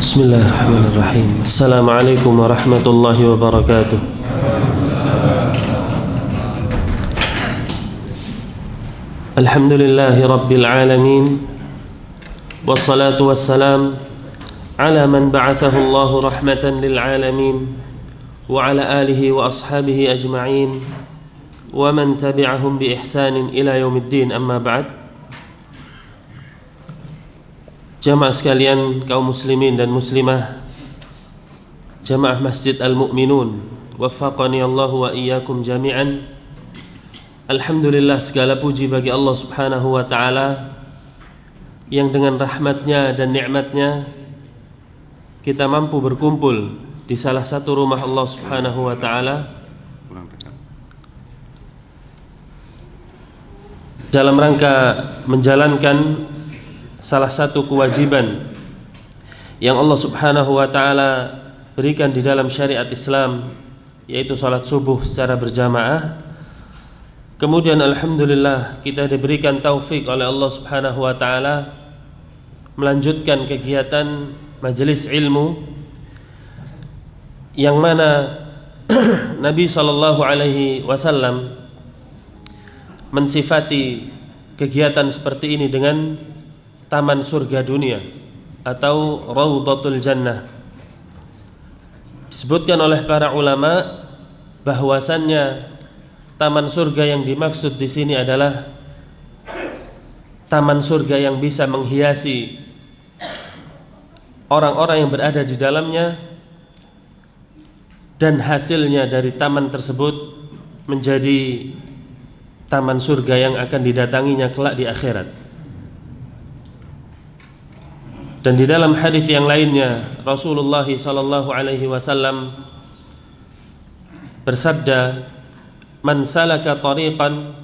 Bismillahirrahmanirrahim. Assalamualaikum warahmatullahi wabarakatuh. Alhamdulillahi rabbil alamin. Wassalatu wassalam ala man ba'athahu Allahu rahmatan lil alamin wa ala alihi wa ashabihi ajma'in wa man tabi'ahum bi ihsanin ila yaumiddin, amma ba'd. Jamaah sekalian, kaum muslimin dan muslimah, jamaah Masjid Al-Mu'minun, waffaqani Allahu wa iyyakum jami'an. Alhamdulillah, segala puji bagi Allah subhanahu wa ta'ala yang dengan rahmatnya dan nikmatnya kita mampu berkumpul di salah satu rumah Allah subhanahu wa ta'ala dalam rangka menjalankan salah satu kewajiban yang Allah subhanahu wa ta'ala berikan di dalam syariat Islam, yaitu salat subuh secara berjamaah. Kemudian alhamdulillah kita diberikan taufik oleh Allah subhanahu wa ta'ala melanjutkan kegiatan majelis ilmu yang mana Nabi sallallahu alaihi wasallam mensifati kegiatan seperti ini dengan taman surga dunia atau Raudhatul Jannah. Disebutkan oleh para ulama bahwasannya taman surga yang dimaksud di sini adalah taman surga yang bisa menghiasi orang-orang yang berada di dalamnya, dan hasilnya dari taman tersebut menjadi taman surga yang akan didatanginya kelak di akhirat. Dan di dalam hadis yang lainnya Rasulullah sallallahu alaihi wasallam bersabda, "Man salaka tariqan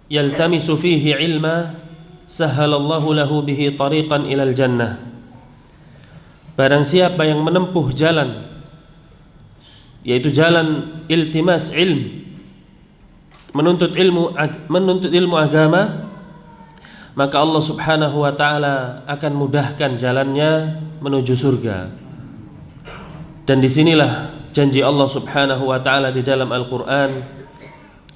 yaltamisu fihi ilma, sahhalallahu lahu bihi tariqan ilal jannah." Barang siapa yang menempuh jalan, yaitu jalan iltimas ilm, menuntut ilmu agama, maka Allah subhanahu wa ta'ala akan mudahkan jalannya menuju surga. Dan disinilah janji Allah subhanahu wa ta'ala di dalam Al-Quran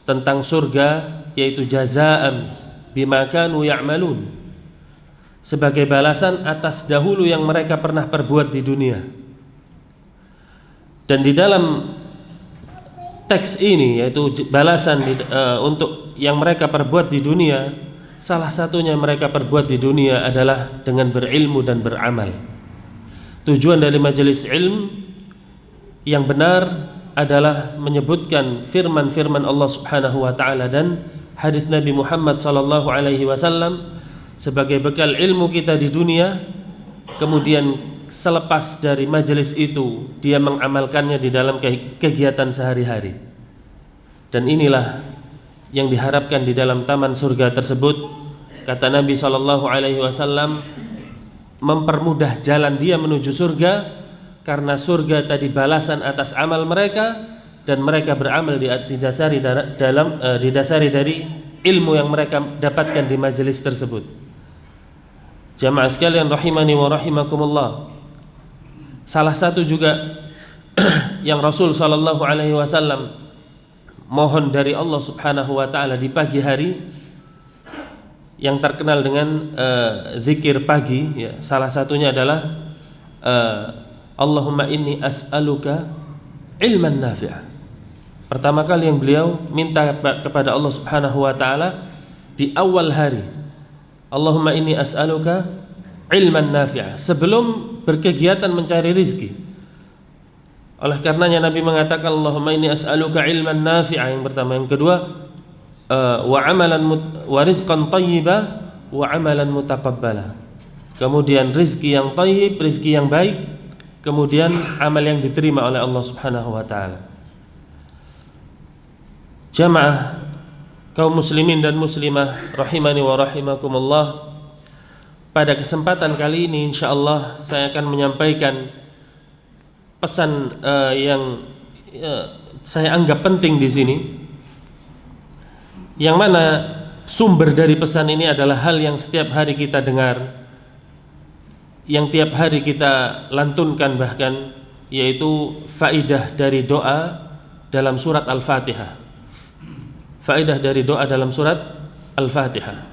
tentang surga, yaitu jazaan bima kanu ya'malun, sebagai balasan atas dahulu yang mereka pernah perbuat di dunia. Dan di dalam teks ini, yaitu balasan untuk yang mereka perbuat di dunia, salah satunya mereka perbuat di dunia adalah dengan berilmu dan beramal. Tujuan dari majelis ilm yang benar adalah menyebutkan firman-firman Allah subhanahu wa ta'ala dan hadis Nabi Muhammad sallallahu alaihi wasallam sebagai bekal ilmu kita di dunia. Kemudian selepas dari majelis itu dia mengamalkannya di dalam kegiatan sehari-hari. Dan inilah yang diharapkan di dalam taman surga tersebut. Kata Nabi sallallahu alaihi wasallam, mempermudah jalan dia menuju surga, karena surga tadi balasan atas amal mereka, dan mereka beramal didasari dari ilmu yang mereka dapatkan di majelis tersebut. Jamaah sekalian rahimani wa rahimakumullah, salah satu juga yang Rasul sallallahu alaihi wasallam mohon dari Allah subhanahu wa ta'ala di pagi hari, yang terkenal dengan zikir pagi, ya, salah satunya adalah Allahumma inni as'aluka ilman nafi'ah. Pertama kali yang beliau minta kepada Allah subhanahu wa ta'ala di awal hari, Allahumma inni as'aluka ilman nafi'ah, sebelum berkegiatan mencari rizki. Oleh karenanya Nabi mengatakan, Allahumma inni as'aluka ilman nafi'ah, yang pertama. Yang kedua, wa rizqan tayyiba wa amalan mutaqabbala. Kemudian rizki yang tayyib, rizki yang baik, kemudian amal yang diterima oleh Allah subhanahu wa ta'ala. Jamaah kaum muslimin dan muslimah rahimani wa rahimakumullah, pada kesempatan kali ini insyaallah saya akan menyampaikan pesan yang saya anggap penting di sini, yang mana sumber dari pesan ini adalah hal yang setiap hari kita dengar, yang tiap hari kita lantunkan bahkan, yaitu faidah dari doa dalam surat Al-Fatihah. Faidah dari doa dalam surat Al-Fatihah.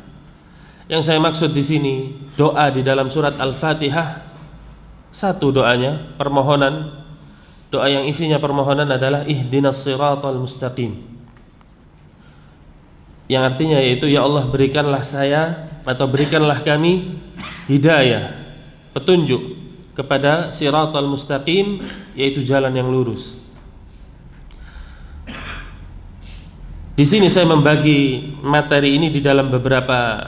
Yang saya maksud di sini, doa di dalam surat Al-Fatihah, satu doanya, permohonan. Doa yang isinya permohonan adalah ihdinas siratal mustaqim, yang artinya yaitu, ya Allah, berikanlah saya atau berikanlah kami hidayah, petunjuk kepada siratal mustaqim, yaitu jalan yang lurus. Di sini saya membagi materi ini di dalam beberapa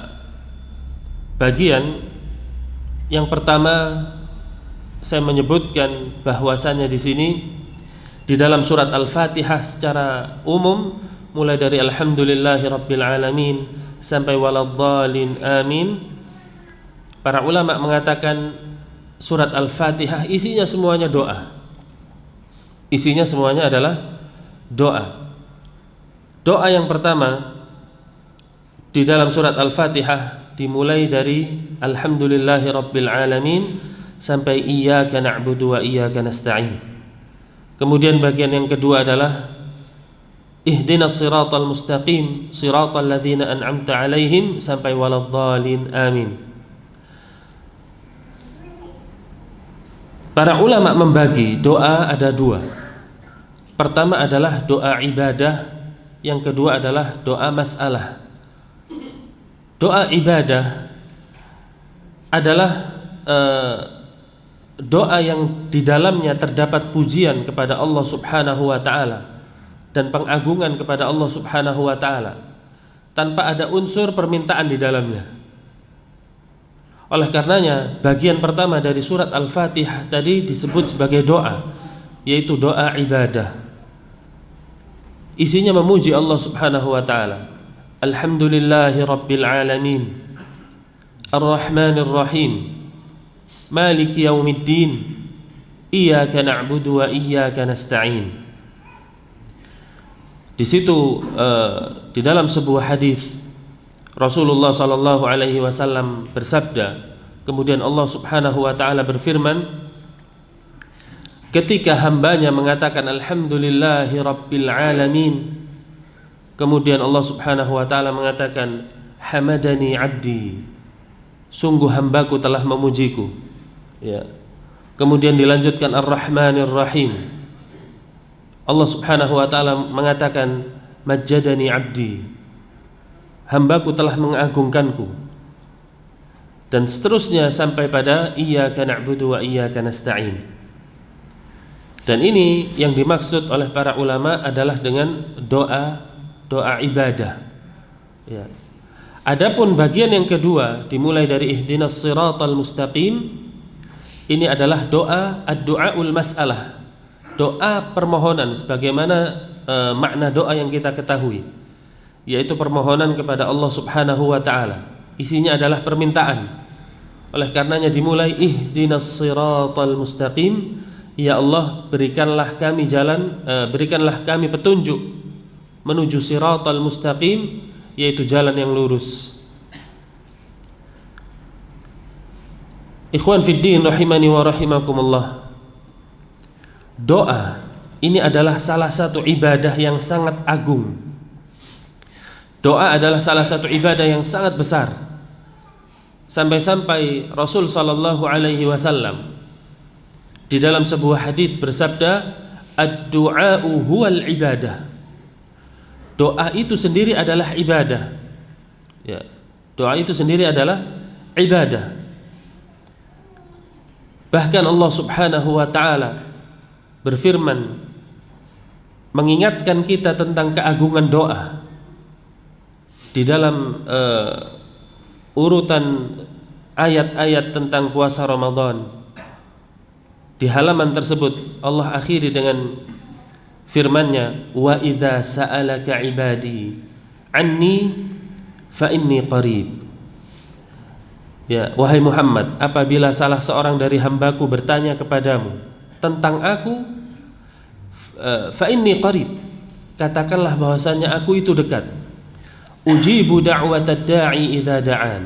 bagian. Yang pertama, saya menyebutkan bahwasanya di sini di dalam surat Al-Fatihah secara umum, mulai dari alhamdulillahirabbil alamin sampai waladhdallin amin, para ulama mengatakan surat Al-Fatihah isinya semuanya doa. Isinya semuanya adalah doa. Doa yang pertama di dalam surat Al-Fatihah dimulai dari alhamdulillahirabbil alamin sampai iyyaka na'budu wa iyyaka nasta'in. Kemudian bagian yang kedua adalah ihdinas siratal mustaqim siratal ladzina an'amta 'alaihim sampai waladhdallin amin. Para ulama membagi doa ada dua. Pertama adalah doa ibadah, yang kedua adalah doa masalah. Doa ibadah adalah doa yang di dalamnya terdapat pujian kepada Allah Subhanahu wa taala dan pengagungan kepada Allah Subhanahu wa taala tanpa ada unsur permintaan di dalamnya. Oleh karenanya, bagian pertama dari surat Al-Fatihah tadi disebut sebagai doa, yaitu doa ibadah. Isinya memuji Allah Subhanahu wa taala. Alhamdulillahi rabbil alamin, Ar-Rahmanir Rahim, Maliki yaumiddin, Iyyaka na'budu wa iyyaka nasta'in. Di situ di dalam sebuah hadis Rasulullah sallallahu alaihi wasallam bersabda, kemudian Allah Subhanahu wa taala berfirman, ketika hambanya mengatakan alhamdulillahi rabbil alamin, kemudian Allah Subhanahu wa taala mengatakan hamadani abdi, sungguh hambaku telah memujiku, ya. Kemudian dilanjutkan Ar-Rahmanir Rahim, Allah Subhanahu wa taala mengatakan majjadani abdi, hambaku telah mengagungkanku, dan seterusnya sampai pada iyyaka na'budu wa iyyaka nasta'in. Dan ini yang dimaksud oleh para ulama adalah dengan doa ibadah, ya. Adapun bagian yang kedua dimulai dari ihdinas siratal mustaqim, ini adalah doa ad-du'aul mas'alah, doa permohonan sebagaimana makna doa yang kita ketahui, yaitu permohonan kepada Allah Subhanahu wa taala. Isinya adalah permintaan. Oleh karenanya dimulai ihdinas siratal mustaqim, ya Allah, berikanlah kami jalan, berikanlah kami petunjuk menuju siratal mustaqim, yaitu jalan yang lurus. Ikhwan fiddin rahimani wa rahimakumullah, doa ini adalah salah satu ibadah yang sangat agung. Doa adalah salah satu ibadah yang sangat besar, sampai-sampai Rasul sallallahu alaihi wasallam di dalam sebuah hadis bersabda, ad-du'a'u huwal ibadah. Doa itu sendiri adalah ibadah, ya. Doa itu sendiri adalah ibadah. Bahkan Allah Subhanahu wa taala berfirman mengingatkan kita tentang keagungan doa di dalam urutan ayat-ayat tentang puasa Ramadan. Di halaman tersebut Allah akhiri dengan firman-Nya, wa idza sa'alaka ibadi anni fa inni qarib. Ya, wahai Muhammad, apabila salah seorang dari hambaku bertanya kepadamu tentang aku, fa inni qarib, katakanlah bahwasanya aku itu dekat. Ujibu da'watad da'i idza da'an,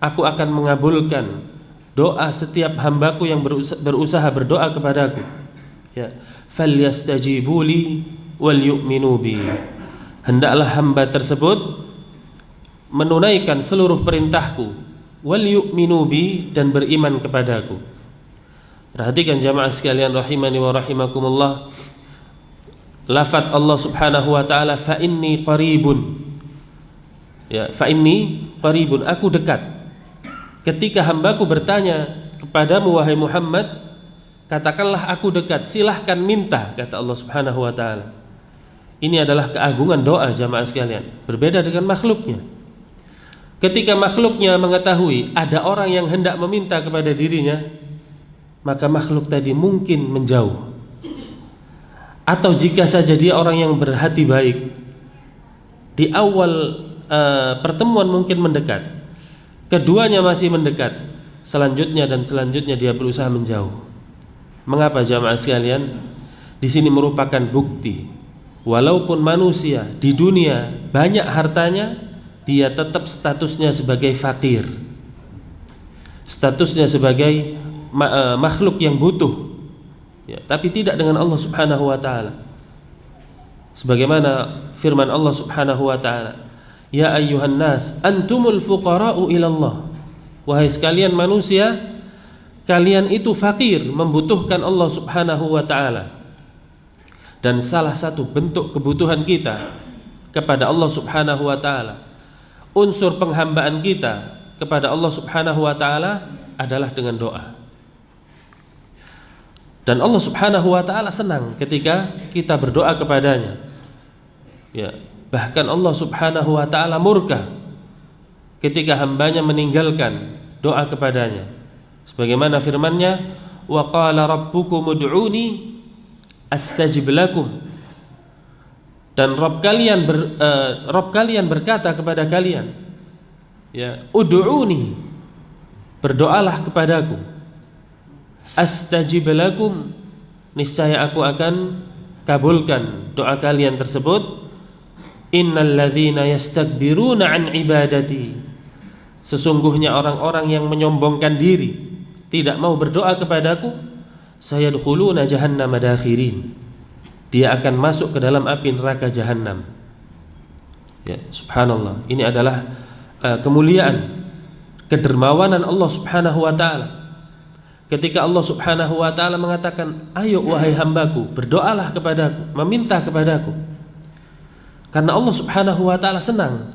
aku akan mengabulkan doa setiap hambaku yang berusaha berdoa kepadaku. Ya, falyastajibuli wal yu'minu bi. Hendaklah hamba tersebut menunaikan seluruh perintahku, wal yu'minu bi, dan beriman kepadaku. Perhatikan jamaah sekalian rahimani wa rahimakumullah, lafaz Allah Subhanahu wa taala fa inni qaribun. Ya, fa inni qaribun, aku dekat. Ketika hambaku bertanya kepadamu wahai Muhammad, katakanlah aku dekat, silahkan minta, kata Allah Subhanahu wa taala. Ini adalah keagungan doa jamaah sekalian, berbeda dengan makhluknya. Ketika makhluknya mengetahui ada orang yang hendak meminta kepada dirinya, maka makhluk tadi mungkin menjauh. Atau jika saja dia orang yang berhati baik, di awal pertemuan mungkin mendekat, keduanya masih mendekat, selanjutnya dan selanjutnya dia berusaha menjauh. Mengapa jamaah sekalian? Di sini merupakan bukti, walaupun manusia di dunia banyak hartanya, dia tetap statusnya sebagai fakir, statusnya sebagai makhluk yang butuh, ya, tapi tidak dengan Allah Subhanahu wa taala. Sebagaimana firman Allah Subhanahu wa taala, ya ayyuhan nas antumul fuqara'u ilallah. Wahai sekalian manusia, kalian itu fakir, membutuhkan Allah Subhanahu wa taala. Dan salah satu bentuk kebutuhan kita kepada Allah Subhanahu wa taala, unsur penghambaan kita kepada Allah Subhanahu wa taala adalah dengan doa. Dan Allah Subhanahu wa taala senang ketika kita berdoa kepadanya. Ya, bahkan Allah Subhanahu wa taala murka ketika hambanya meninggalkan doa kepadanya. Sebagaimana firman-Nya, wa qala rabbukum ud'uni astajib lakum. Dan Rabb kalian berkata kepada kalian, ya, ud'uni, berdoalah kepadaku, astajib lakum, niscaya aku akan kabulkan doa kalian tersebut. Innal ladzina yastakbiruna an ibadati, sesungguhnya orang-orang yang menyombongkan diri, tidak mau berdoa kepadaku, sayadkhuluna jahannama dakhirin, dia akan masuk ke dalam api neraka jahanam. Ya, subhanallah. Ini adalah kemuliaan, kedermawanan Allah Subhanahu wa taala. Ketika Allah Subhanahu wa taala mengatakan, ayo wahai hambaku, berdoalah kepadaku, meminta kepadaku. Karena Allah Subhanahu wa taala senang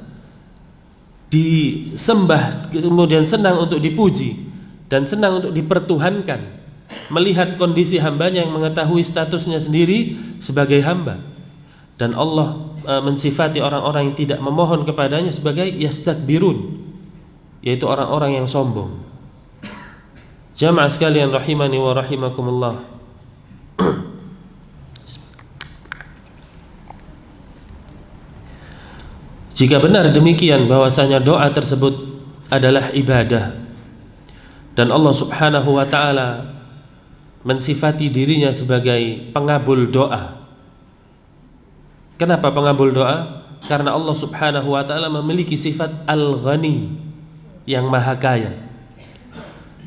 disembah, kemudian senang untuk dipuji, dan senang untuk dipertuhankan, melihat kondisi hambanya yang mengetahui statusnya sendiri sebagai hamba. Dan Allah mensifati orang-orang yang tidak memohon kepadanya sebagai yastakbirun, yaitu orang-orang yang sombong. Jamaah sekalian rahimani wa rahimakumullah, jika benar demikian bahwasanya doa tersebut adalah ibadah, dan Allah Subhanahu wa taala mensifati dirinya sebagai pengabul doa. Kenapa pengabul doa? Karena Allah Subhanahu wa taala memiliki sifat Al-Ghani, yang maha kaya.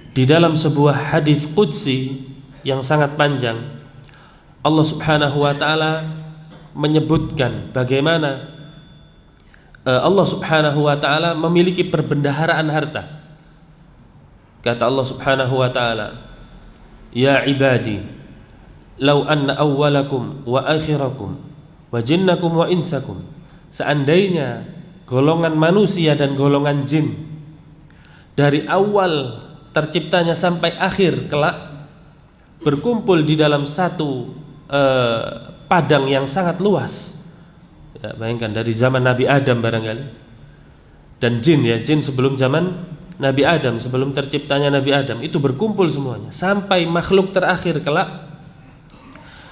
Di dalam sebuah hadis qudsi yang sangat panjang, Allah Subhanahu wa taala menyebutkan bagaimana Allah Subhanahu wa taala memiliki perbendaharaan harta. Kata Allah Subhanahu wa taala, ya ibadi, law anna awwalakum wa akhirakum wa jinnakum wa insakum, seandainya golongan manusia dan golongan jin dari awal terciptanya sampai akhir kelak berkumpul di dalam satu padang yang sangat luas, ya, bayangkan dari zaman Nabi Adam barangkali, dan jin, ya, jin sebelum zaman Nabi Adam, sebelum terciptanya Nabi Adam, itu berkumpul semuanya sampai makhluk terakhir kelak,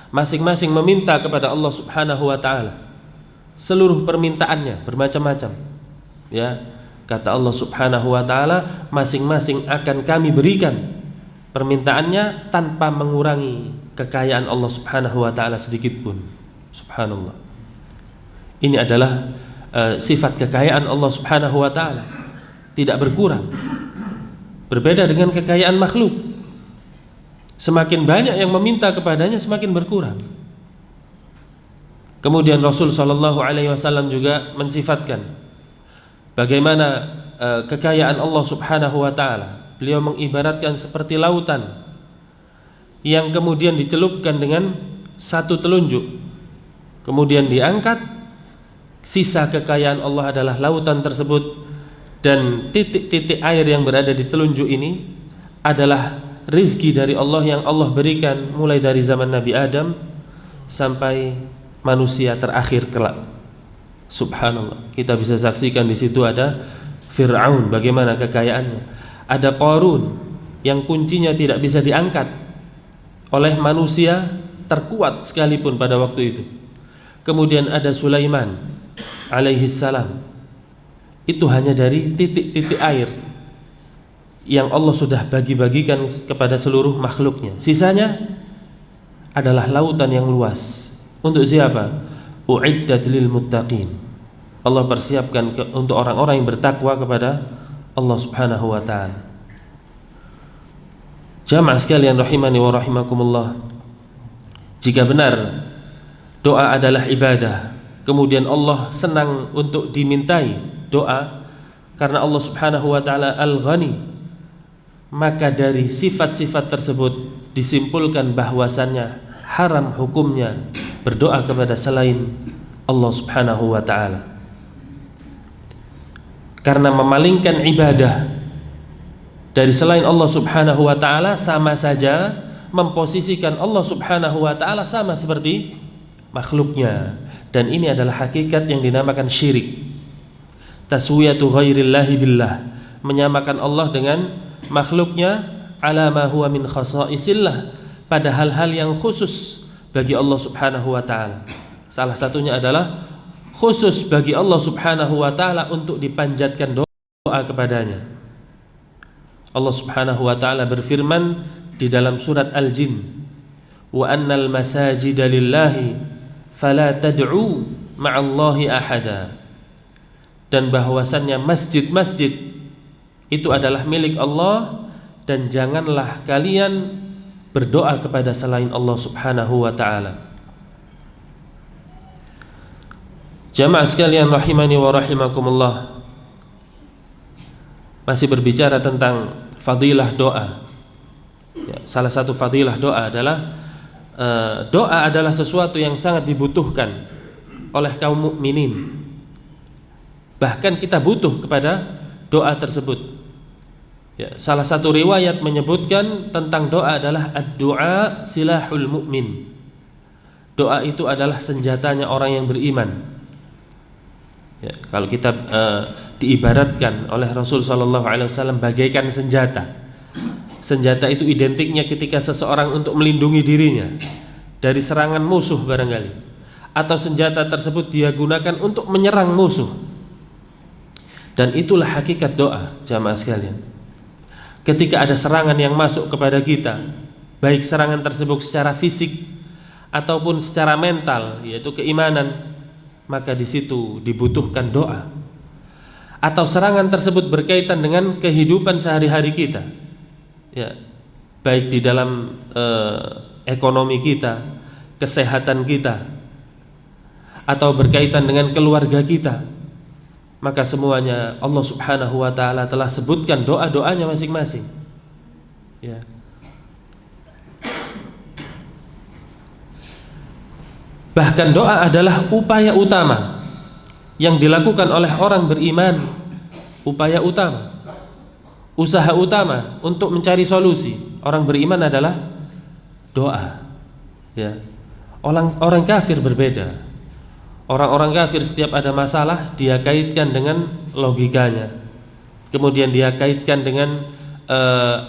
masing-masing meminta kepada Allah Subhanahu wa taala seluruh permintaannya bermacam-macam. Ya, kata Allah Subhanahu wa taala, masing-masing akan kami berikan permintaannya tanpa mengurangi kekayaan Allah Subhanahu wa taala sedikit pun. Subhanallah. Ini adalah sifat kekayaan Allah Subhanahu wa taala, tidak berkurang. Berbeda dengan kekayaan makhluk. Semakin banyak yang meminta kepadanya, semakin berkurang. Kemudian Rasul sallallahu alaihi wasallam juga mensifatkan bagaimana kekayaan Allah Subhanahu wa taala. Beliau mengibaratkan seperti lautan yang kemudian dicelupkan dengan satu telunjuk, kemudian diangkat. Sisa kekayaan Allah adalah lautan tersebut, dan titik-titik air yang berada di telunjuk ini adalah rizki dari Allah yang Allah berikan mulai dari zaman Nabi Adam sampai manusia terakhir kelak. Subhanallah, kita bisa saksikan di situ ada Fir'aun, bagaimana kekayaannya. Ada Qarun yang kuncinya tidak bisa diangkat oleh manusia terkuat sekalipun pada waktu itu. Kemudian ada Sulaiman alaihi salam. Itu hanya dari titik-titik air yang Allah sudah bagi-bagikan kepada seluruh makhluknya. Sisanya adalah lautan yang luas. Untuk siapa? U'iddat lil muttaqin. Allah persiapkan untuk orang-orang yang bertakwa kepada Allah Subhanahu wa taala. Jamaah sekalian rahimani wa rahimakumullah, jika benar doa adalah ibadah, kemudian Allah senang untuk dimintai doa karena Allah Subhanahu wa taala Al-Ghani, maka dari sifat-sifat tersebut disimpulkan bahwasannya haram hukumnya berdoa kepada selain Allah Subhanahu wa taala. Karena memalingkan ibadah dari selain Allah Subhanahu wa taala sama saja memposisikan Allah Subhanahu wa taala sama seperti makhluknya, dan ini adalah hakikat yang dinamakan syirik. Taswiyatu ghairillahi billah, menyamakan Allah dengan makhluknya ala ma huwa min khasaisillah, pada hal-hal yang khusus bagi Allah Subhanahu wa taala. Salah satunya adalah khusus bagi Allah Subhanahu wa taala untuk dipanjatkan doa kepadanya. Allah Subhanahu wa taala berfirman di dalam surat Al-Jin, wa annal masajida lillahi fala tad'u ma'allahi ahada, dan bahwasannya masjid-masjid itu adalah milik Allah, dan janganlah kalian berdoa kepada selain Allah Subhanahu wa taala. Jamaah sekalian rahimani wa rahimakumullah, masih berbicara tentang fadilah doa. Ya, salah satu fadilah doa adalah doa adalah sesuatu yang sangat dibutuhkan oleh kaum mukminin. Bahkan kita butuh kepada doa tersebut. Ya, salah satu riwayat menyebutkan tentang doa adalah ad-du'a silahul mu'min. Doa itu adalah senjatanya orang yang beriman. Ya, kalau kita diibaratkan oleh Rasul sallallahu alaihi wasallam bagaikan senjata. Senjata itu identiknya ketika seseorang untuk melindungi dirinya dari serangan musuh barangkali, atau senjata tersebut dia gunakan untuk menyerang musuh. Dan itulah hakikat doa, jamaah sekalian. Ketika ada serangan yang masuk kepada kita, baik serangan tersebut secara fisik ataupun secara mental, yaitu keimanan, maka di situ dibutuhkan doa. Atau serangan tersebut berkaitan dengan kehidupan sehari-hari kita, ya, baik di dalam ekonomi kita, kesehatan kita, atau berkaitan dengan keluarga kita, maka semuanya Allah Subhanahu wa taala telah sebutkan doa-doanya masing-masing. Ya. Bahkan doa adalah upaya utama yang dilakukan oleh orang beriman, upaya utama, usaha utama untuk mencari solusi. Orang beriman adalah doa. Ya. Orang kafir berbeda. Orang-orang kafir setiap ada masalah dia kaitkan dengan logikanya. Kemudian dia kaitkan dengan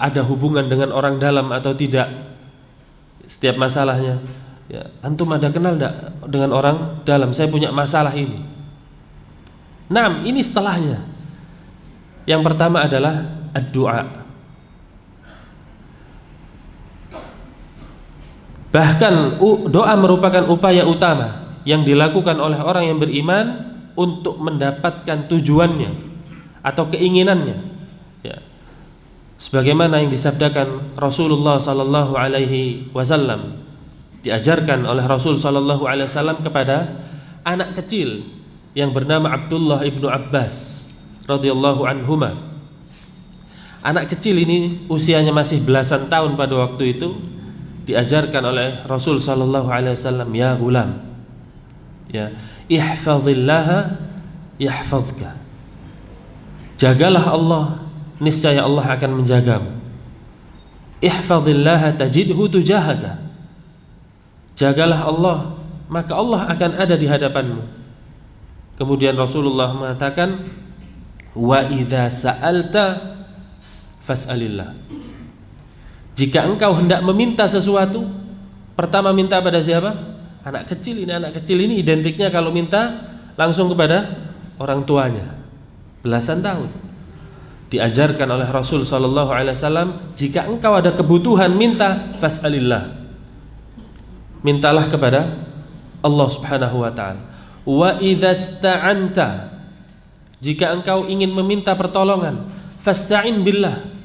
ada hubungan dengan orang dalam atau tidak. Setiap masalahnya, ya, antum ada kenal enggak dengan orang dalam? Saya punya masalah ini. Nah, ini setelahnya. Yang pertama adalah ad-du'a. Bahkan doa merupakan upaya utama yang dilakukan oleh orang yang beriman untuk mendapatkan tujuannya atau keinginannya. Ya. sebagaimana yang disabdakan Rasulullah sallallahu alaihi wasallam, diajarkan oleh Rasul sallallahu alaihi wasallam kepada anak kecil yang bernama Abdullah ibnu Abbas radhiyallahu anhuma. Anak kecil ini usianya masih belasan tahun pada waktu itu, diajarkan oleh Rasul sallallahu alaihi wasallam, ya gulam, ya, ihfazillaha yahfazka. Jagalah Allah, niscaya Allah akan menjagamu. Ihfazillaha tajidhu tujahaka. Jagalah Allah, maka Allah akan ada di hadapanmu. Kemudian Rasulullah mengatakan, wa idza sa'alta fas'alillah. Jika engkau hendak meminta sesuatu, pertama minta pada siapa? Anak kecil ini. Anak kecil ini identiknya kalau minta langsung kepada orang tuanya, belasan tahun. Diajarkan oleh Rasul sallallahu alaihi wasallam, jika engkau ada kebutuhan minta, fas'alillah. Mintalah kepada Allah Subhanahu wa taala. Wa idza sta'anta, jika engkau ingin meminta pertolongan, fasta'in billah.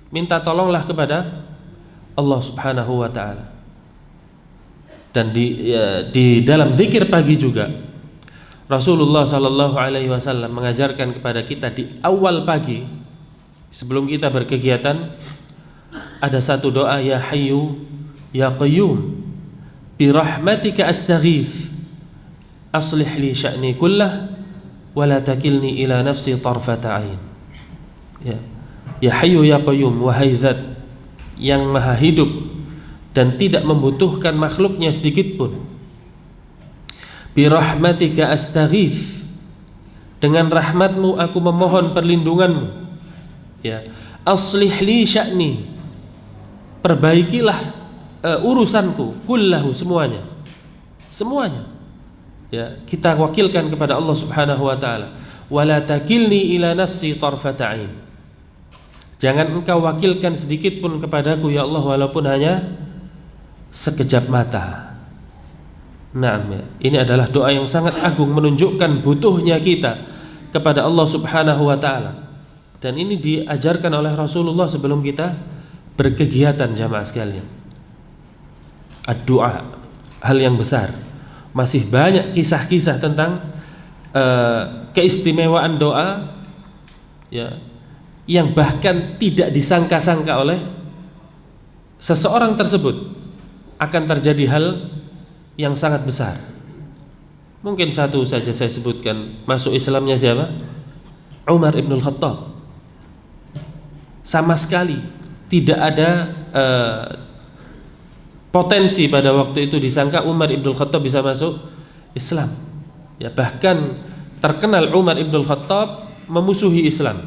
Minta tolonglah kepada Allah Subhanahu wa taala. Dan di dalam zikir pagi juga Rasulullah sallallahu alaihi wasallam mengajarkan kepada kita di awal pagi sebelum kita berkegiatan ada satu doa, ya hayyu ya qayyum bi rahmatika astaghits aslih li sya'ni kullah wa la takilni ila nafsi tarfata ain. Ya hayyu ya qayyum, wahai zat yang maha hidup dan tidak membutuhkan makhluknya sedikit pun. Bi rahmatika astaghits, dengan rahmatmu aku memohon perlindunganmu. Ya, aslih li sya'ni, perbaikilah urusanku, kullahu, semuanya. Ya, kita wakilkan kepada Allah Subhanahu wa taala. Wala takilni ila nafsi tarfata ain. Jangan engkau wakilkan sedikit pun kepadaku ya Allah, walaupun hanya sekejap mata. Nah, ini adalah doa yang sangat agung, menunjukkan butuhnya kita kepada Allah Subhanahu wa taala. Dan ini diajarkan oleh Rasulullah sebelum kita berkegiatan, jamaah sekalian. Ad-du'a, hal yang besar. Masih banyak kisah-kisah tentang keistimewaan doa, ya, yang bahkan tidak disangka-sangka oleh seseorang tersebut akan terjadi hal yang sangat besar. Mungkin satu saja saya sebutkan, masuk Islamnya siapa? Umar ibn Khattab. Sama sekali tidak ada potensi pada waktu itu disangka Umar ibn Khattab bisa masuk Islam. Ya, bahkan terkenal Umar ibn Khattab memusuhi Islam,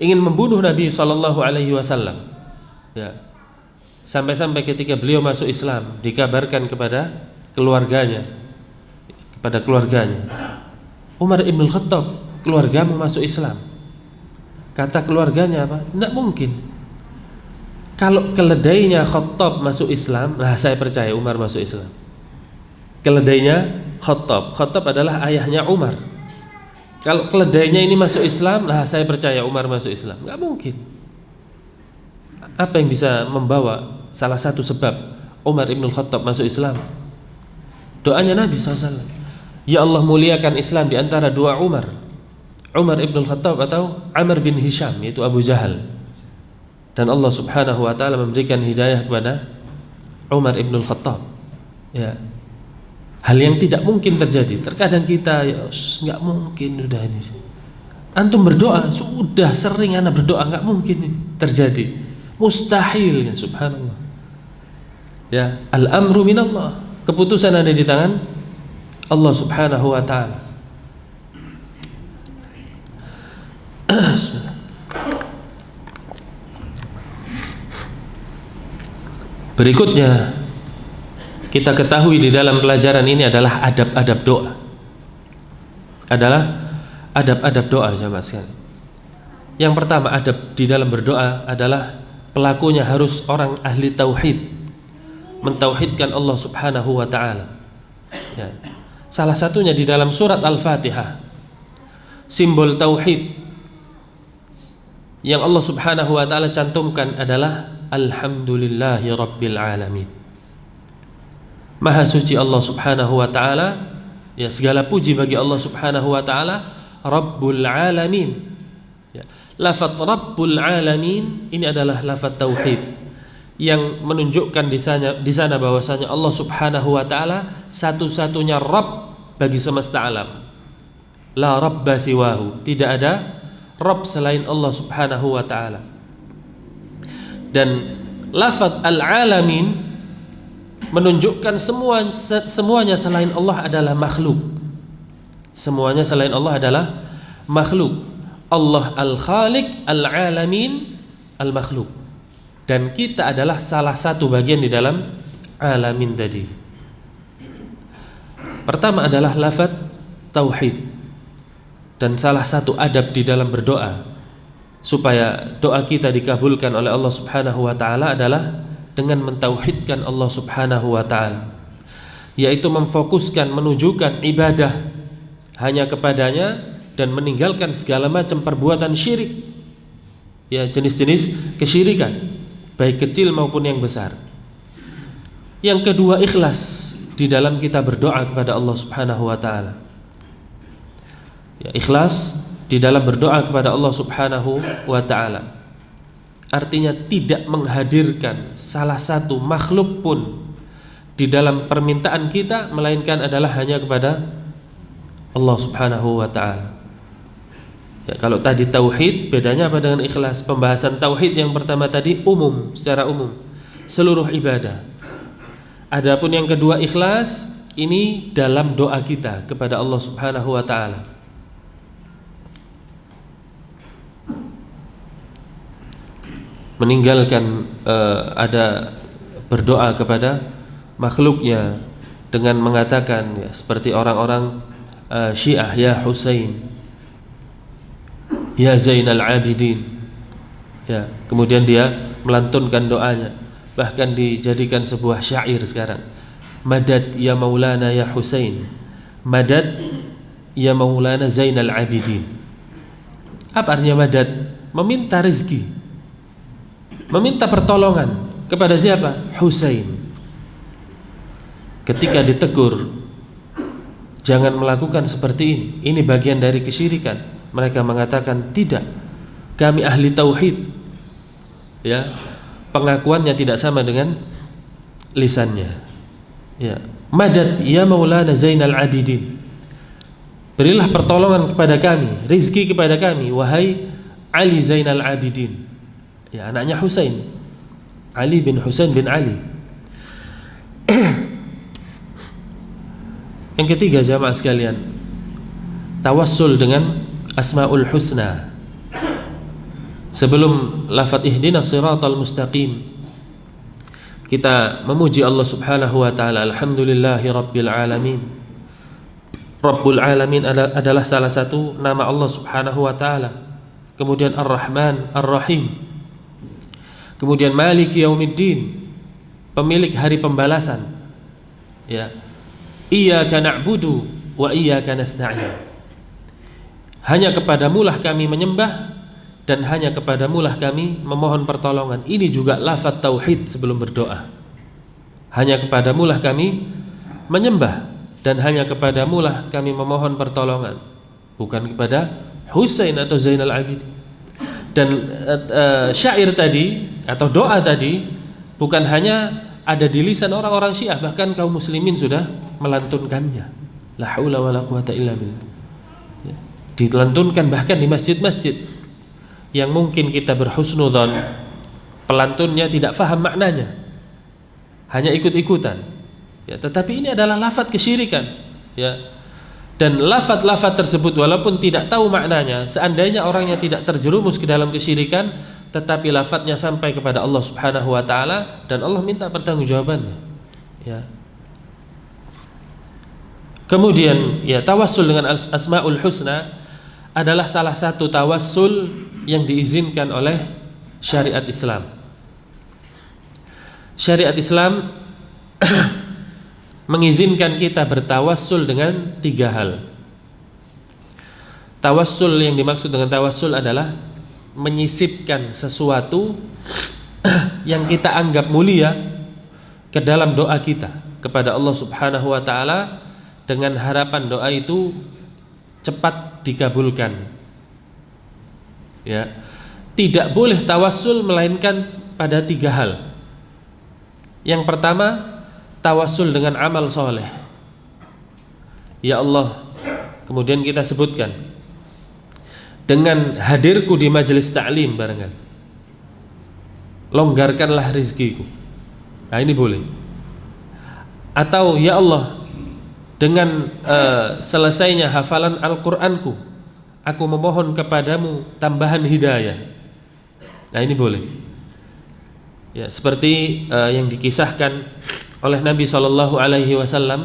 ingin membunuh Nabi sallallahu alaihi wasallam. Ya. Sampai-sampai ketika beliau masuk Islam dikabarkan kepada keluarganya, Umar ibn Khattab, keluargamu masuk Islam. Kata keluarganya apa? Tidak mungkin. Kalau keledainya Khattab masuk Islam, lah saya percaya Umar masuk Islam. Keledainya Khattab adalah ayahnya Umar. Kalau keledainya ini masuk Islam, lah saya percaya Umar masuk Islam. Nggak mungkin. Apa yang bisa membawa salah satu sebab Umar ibn Khattab masuk Islam? Doanya Nabi SAW. Ya Allah, muliakan Islam di antara dua Umar ibn Khattab atau Amr bin Hisham, yaitu Abu Jahal. Dan Allah Subhanahu wa taala memberikan hidayah kepada Umar ibn Khattab. Ya. Hal yang tidak mungkin terjadi. Terkadang kita nggak mungkin, udah ini. Antum berdoa, sudah sering ana berdoa, nggak mungkin ini terjadi. Mustahil, ya, subhanallah. Ya, al-amru minallah. Keputusan ada di tangan Allah Subhanahu wa taala. Berikutnya kita ketahui di dalam pelajaran ini adalah adab-adab doa. Jamaah sekalian. Yang pertama, adab di dalam berdoa adalah pelakunya harus orang ahli tauhid, mentauhidkan Allah Subhanahu wa taala. Ya. Salah satunya di dalam surat Al-Fatihah. Simbol tauhid yang Allah Subhanahu wa taala cantumkan adalah alhamdulillahi rabbil alamin. Maha suci Allah Subhanahu wa taala, ya, segala puji bagi Allah Subhanahu wa taala, Rabbul alamin. Ya. Lafaz Rabbul alamin ini adalah lafaz tauhid yang menunjukkan di sana bahwasanya Allah Subhanahu wa taala satu-satunya Rabb bagi semesta alam. La rabba siwahu, tidak ada Rabb selain Allah Subhanahu wa taala. Dan lafaz al-alamin menunjukkan semuanya selain Allah adalah makhluk. Semuanya selain Allah adalah makhluk. Allah al-Khaliq, al-Alamin, al-Makhluk. Dan kita adalah salah satu bagian di dalam alamin tadi. Pertama adalah lafaz tauhid. Dan salah satu adab di dalam berdoa supaya doa kita dikabulkan oleh Allah Subhanahu wa taala adalah dengan mentauhidkan Allah Subhanahu wa taala, yaitu memfokuskan, menunjukkan ibadah hanya kepadanya dan meninggalkan segala macam perbuatan syirik, ya, jenis-jenis kesyirikan baik kecil maupun yang besar. Yang kedua, ikhlas di dalam kita berdoa kepada Allah Subhanahu wa taala. Ya, ikhlas di dalam berdoa kepada Allah Subhanahu wa taala artinya tidak menghadirkan salah satu makhluk pun di dalam permintaan kita, melainkan adalah hanya kepada Allah Subhanahu wa taala. Ya, kalau tadi tauhid, bedanya apa dengan ikhlas? Pembahasan tauhid yang pertama tadi umum, secara umum, seluruh ibadah. Adapun yang kedua, ikhlas, ini dalam doa kita kepada Allah Subhanahu wa taala. Meninggalkan ada berdoa kepada makhluknya dengan mengatakan, ya, seperti orang-orang Syiah, ya Husain, ya Zainal Abidin, ya, kemudian dia melantunkan doanya, bahkan dijadikan sebuah syair sekarang, Madad ya Maulana ya Husain, Madad ya Maulana Zainal Abidin. Apa artinya madad? Meminta rezeki, meminta pertolongan kepada siapa? Husain. Ketika ditegur, jangan melakukan seperti ini bagian dari kesyirikan, mereka mengatakan tidak, kami ahli tauhid. Ya, pengakuannya tidak sama dengan lisannya. Ya, Madad ya Maulana Zainal Abidin, berilah pertolongan kepada kami, rizki kepada kami, wahai Ali Zainal Abidin, ya, anaknya Husain, Ali bin Husain bin Ali. Yang ketiga, jamaah sekalian, tawassul dengan Asmaul Husna. Sebelum lafaz ihdinas siratal mustaqim, kita memuji Allah Subhanahu wa taala, alhamdulillahi rabbil alamin. Rabbul alamin adalah salah satu nama Allah Subhanahu wa taala. Kemudian Ar-Rahman, Ar-Rahim. Kemudian Maliki Yaumiddin, pemilik hari pembalasan. Ya. Iyyaka na'budu wa iyyaka nasta'in. Hanya kepadamulah kami menyembah dan hanya kepadamulah kami memohon pertolongan. Ini juga lafaz tauhid sebelum berdoa. Hanya kepadamulah kami menyembah dan hanya kepadamulah kami memohon pertolongan, bukan kepada Husain atau Zainal Abidin. Dan syair tadi atau doa tadi bukan hanya ada di lisan orang-orang Syiah, bahkan kaum muslimin sudah melantunkannya. La haula wala quwata illa billah. Ya. Dilantunkan bahkan di masjid-masjid yang mungkin kita berhusnudzon, pelantunnya tidak faham maknanya, hanya ikut-ikutan. Ya, tetapi ini adalah lafaz kesyirikan. Ya. Dan lafaz-lafaz tersebut walaupun tidak tahu maknanya, seandainya orangnya tidak terjerumus ke dalam kesyirikan, tetapi lafadznya sampai kepada Allah Subhanahu wa taala dan Allah minta pertanggungjawabannya. Ya. Kemudian, ya, tawassul dengan Asmaul Husna adalah salah satu tawassul yang diizinkan oleh syariat Islam. Syariat Islam mengizinkan kita bertawassul dengan 3 hal. Tawassul yang dimaksud dengan tawassul adalah menyisipkan sesuatu yang kita anggap mulia ke dalam doa kita kepada Allah Subhanahu wa taala dengan harapan doa itu cepat dikabulkan. Ya. Tidak boleh tawassul melainkan pada 3 hal. Yang pertama, tawassul dengan amal soleh. Ya Allah, kemudian kita sebutkan dengan hadirku di majelis ta'lim barangkali, longgarkanlah rizkiku. Nah ini boleh. Atau ya Allah, dengan selesainya hafalan Al-Qur'anku, aku memohon kepadamu tambahan hidayah. Nah ini boleh. Ya, seperti yang dikisahkan oleh Nabi SAW,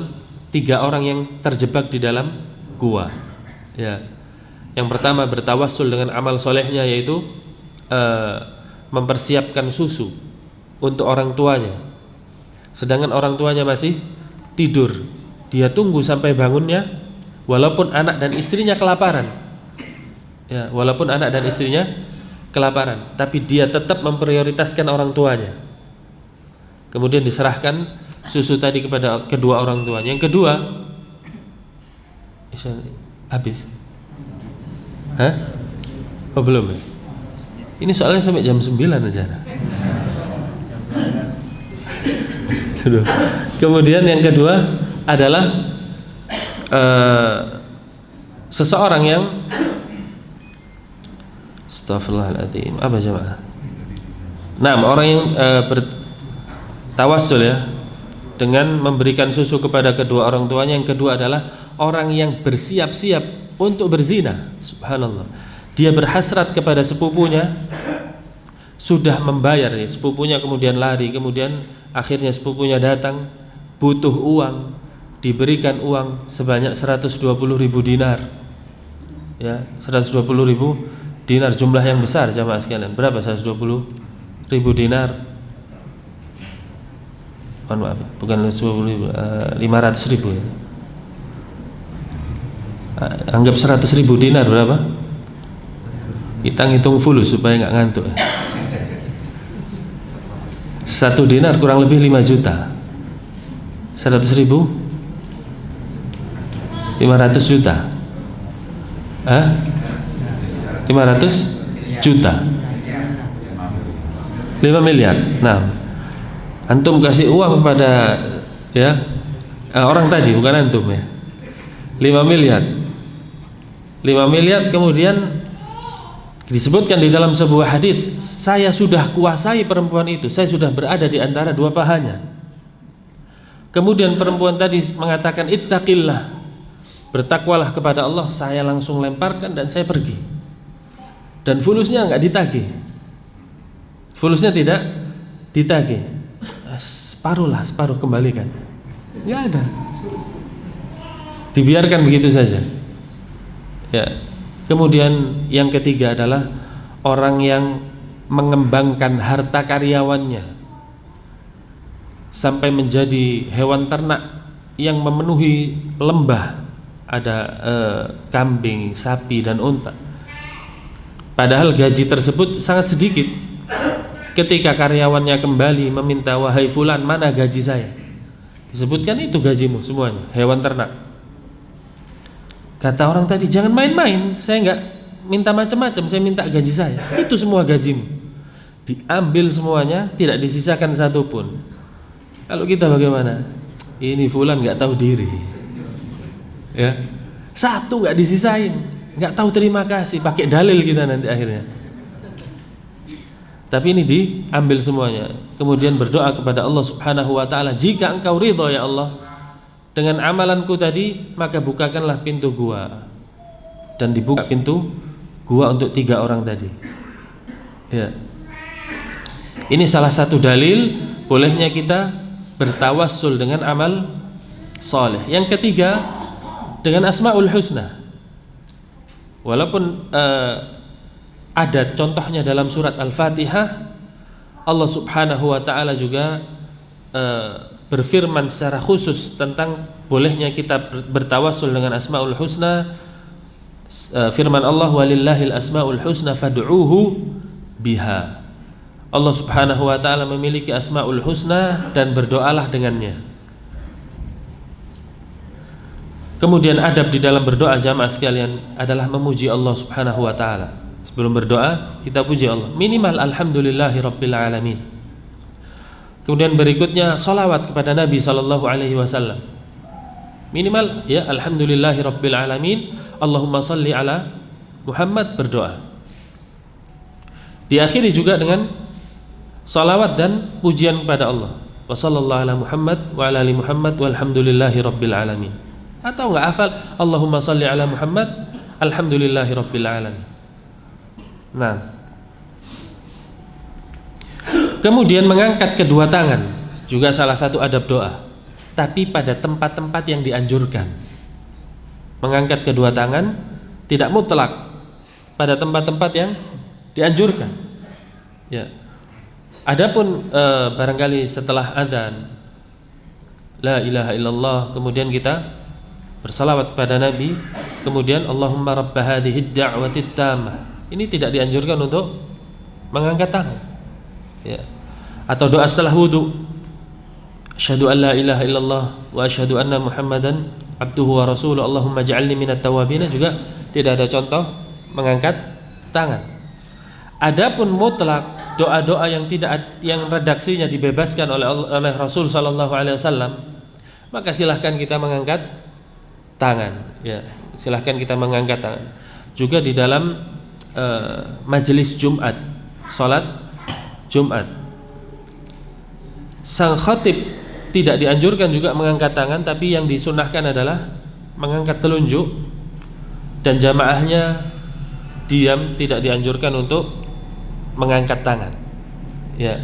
3 orang yang terjebak di dalam gua. Ya. Yang pertama bertawassul dengan amal solehnya, yaitu mempersiapkan susu untuk orang tuanya, sedangkan orang tuanya masih tidur. Dia tunggu sampai bangunnya, walaupun anak dan istrinya kelaparan. Ya, walaupun anak dan istrinya kelaparan, tapi dia tetap memprioritaskan orang tuanya. Kemudian diserahkan susu tadi kepada kedua orang tuanya. Yang kedua, habis. Hah? Oh belum ya? Ini soalnya sampai jam 9 aja. Kemudian yang kedua adalah seseorang yang Astaghfirullahaladzim, apa jemaah? Nah, orang yang bertawassul ya dengan memberikan susu kepada kedua orang tuanya. Yang kedua adalah orang yang bersiap-siap untuk berzina. Subhanallah. Dia berhasrat kepada sepupunya, sudah membayar ya, sepupunya kemudian lari, kemudian akhirnya sepupunya datang butuh uang, diberikan uang sebanyak 120.000 dinar. Ya, 120.000 dinar, jumlah yang besar jamaah sekalian. Berapa 120.000 dinar? Mohon maaf, bukan 500.000 ya. Anggap 100.000 dinar berapa? Kita ngitung fulus supaya nggak ngantuk. 1 dinar kurang lebih 5 juta. 100.000 500 juta. 500 juta. 5 miliar. Nah, antum kasih uang kepada ya orang tadi, bukan antum ya. 5 miliar. 5 miliar kemudian disebutkan di dalam sebuah hadis, saya sudah kuasai perempuan itu, saya sudah berada di antara 2 pahanya. Kemudian perempuan tadi mengatakan ittaqillah, bertakwalah kepada Allah. Saya langsung lemparkan dan saya pergi. Dan fulusnya enggak ditagih. Fulusnya tidak ditagih. Separuh kembalikan. Enggak ada. Dibiarkan begitu saja. Ya. Kemudian yang ketiga adalah orang yang mengembangkan harta karyawannya sampai menjadi hewan ternak yang memenuhi lembah. Ada kambing, sapi dan unta. Padahal gaji tersebut sangat sedikit. Ketika karyawannya kembali meminta, wahai fulan, mana gaji saya? Disebutkan itu gajimu semuanya, hewan ternak. Kata orang tadi, jangan main-main, saya enggak minta macam-macam, saya minta gaji saya. Itu semua gajimu. Diambil semuanya, tidak disisakan satu pun. Kalau kita bagaimana? Ini fulan enggak tahu diri. Ya. Satu enggak disisain, enggak tahu terima kasih, pakai dalil kita nanti akhirnya. Tapi ini diambil semuanya. Kemudian berdoa kepada Allah Subhanahu wa taala, jika engkau ridha ya Allah dengan amalanku tadi, maka bukakanlah pintu gua. Dan dibuka pintu gua untuk 3 orang tadi. Ya. Ini salah satu dalil bolehnya kita bertawassul dengan amal saleh. Yang ketiga, dengan Asmaul Husna. Walaupun ada contohnya dalam surat Al-Fatihah, Allah Subhanahu wa taala juga berfirman secara khusus tentang bolehnya kita bertawassul dengan Asmaul Husna firman Allah, walillahil asmaul husna fad'uuhu biha. Allah Subhanahu wa taala memiliki asmaul husna dan berdoalah dengannya. Kemudian adab di dalam berdoa jamaah sekalian adalah memuji Allah Subhanahu wa taala. Sebelum berdoa kita puji Allah, minimal alhamdulillahi rabbil alamin. Kemudian berikutnya salawat kepada Nabi sallallahu alaihi wasallam. Minimal ya alhamdulillahi rabbil alamin, Allahumma salli ala Muhammad, berdoa. Diakhiri juga dengan salawat dan pujian kepada Allah. Wa sallallahu ala Muhammad wa ala ali Muhammad walhamdulillahi rabbil alamin. Atau enggak hafal Allahumma salli ala Muhammad alhamdulillahi rabbil alamin. Nah. Kemudian mengangkat kedua tangan juga salah satu adab doa, tapi pada tempat-tempat yang dianjurkan. Mengangkat kedua tangan tidak mutlak pada tempat-tempat yang dianjurkan. Ya. Adapun barangkali setelah azan la ilaha illallah, kemudian kita bersalawat kepada Nabi, kemudian Allahumma rabb hadhihi ad-da'wati tammah, ini tidak dianjurkan untuk mengangkat tangan. Ya. Atau doa setelah wudu, asyhadu an la ilaha illallah wa asyhadu anna Muhammadan abduhu wa rasuluhu Allahumma ja'alni minat tawabin, juga tidak ada contoh mengangkat tangan. Adapun mutlak doa-doa yang yang redaksinya dibebaskan oleh Rasul sallallahu alaihi wasallam, maka silahkan kita mengangkat tangan. Ya, silahkan kita mengangkat tangan. Juga di dalam majelis Jumat, salat Jumat, sang khatib tidak dianjurkan juga mengangkat tangan, tapi yang disunahkan adalah mengangkat telunjuk, dan jamaahnya diam, tidak dianjurkan untuk mengangkat tangan. Ya.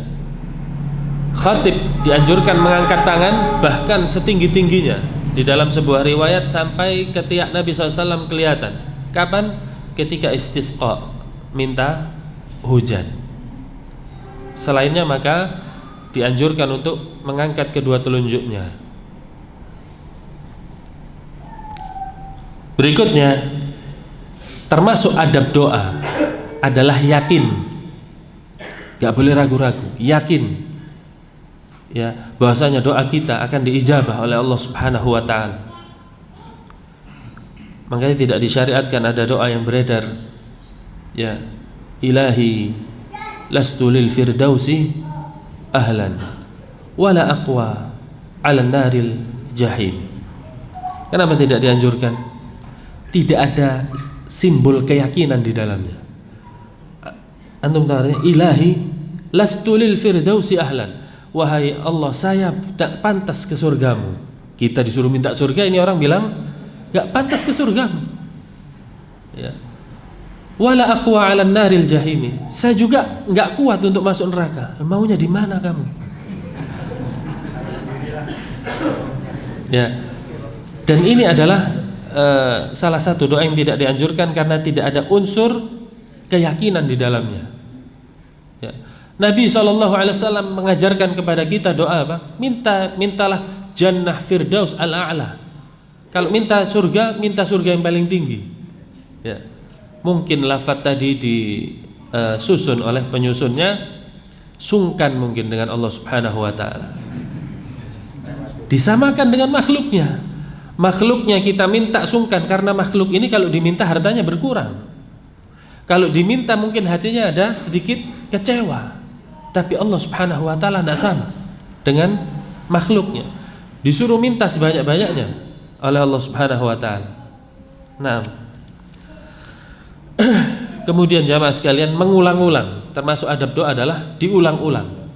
Khatib dianjurkan mengangkat tangan bahkan setinggi-tingginya. Di dalam sebuah riwayat sampai ketiak Nabi SAW kelihatan. Kapan? Ketika istisqa, minta hujan. Selainnya maka dianjurkan untuk mengangkat kedua telunjuknya. Berikutnya, termasuk adab doa adalah yakin. Gak boleh ragu-ragu, yakin ya bahwasanya doa kita akan diijabah oleh Allah Subhanahu wa taala. Makanya tidak disyariatkan ada doa yang beredar, ya ilahi lastu lil firdausi ahlan wala aqwa 'ala naril jahim. Kenapa tidak dianjurkan? Tidak ada simbol keyakinan di dalamnya. Antum tahu, ilahi lastu lil firdausi ahlan, wahai Allah saya tak pantas ke surgamu. Kita disuruh minta surga, ini orang bilang gak pantas ke surgamu. Ya. Wala aqwa 'alan naril jahimi, saya juga gak kuat untuk masuk neraka. Maunya di mana kamu? Ya. Dan ini adalah salah satu doa yang tidak dianjurkan karena tidak ada unsur keyakinan di dalamnya. Ya. Nabi SAW mengajarkan kepada kita doa apa? Mintalah jannah firdaus al-a'la. Kalau minta surga yang paling tinggi. Ya. Mungkin lafaz tadi disusun oleh penyusunnya sungkan mungkin dengan Allah Subhanahu wa taala. Disamakan dengan makhluknya. Makhluknya kita minta sungkan karena makhluk ini kalau diminta hartanya berkurang. Kalau diminta mungkin hatinya ada sedikit kecewa. Tapi Allah Subhanahu wa taala tidak sama dengan makhluknya. Disuruh minta sebanyak-banyaknya oleh Allah Subhanahu wa taala. Nah. Kemudian jamaah sekalian, mengulang-ulang, termasuk adab doa adalah diulang-ulang.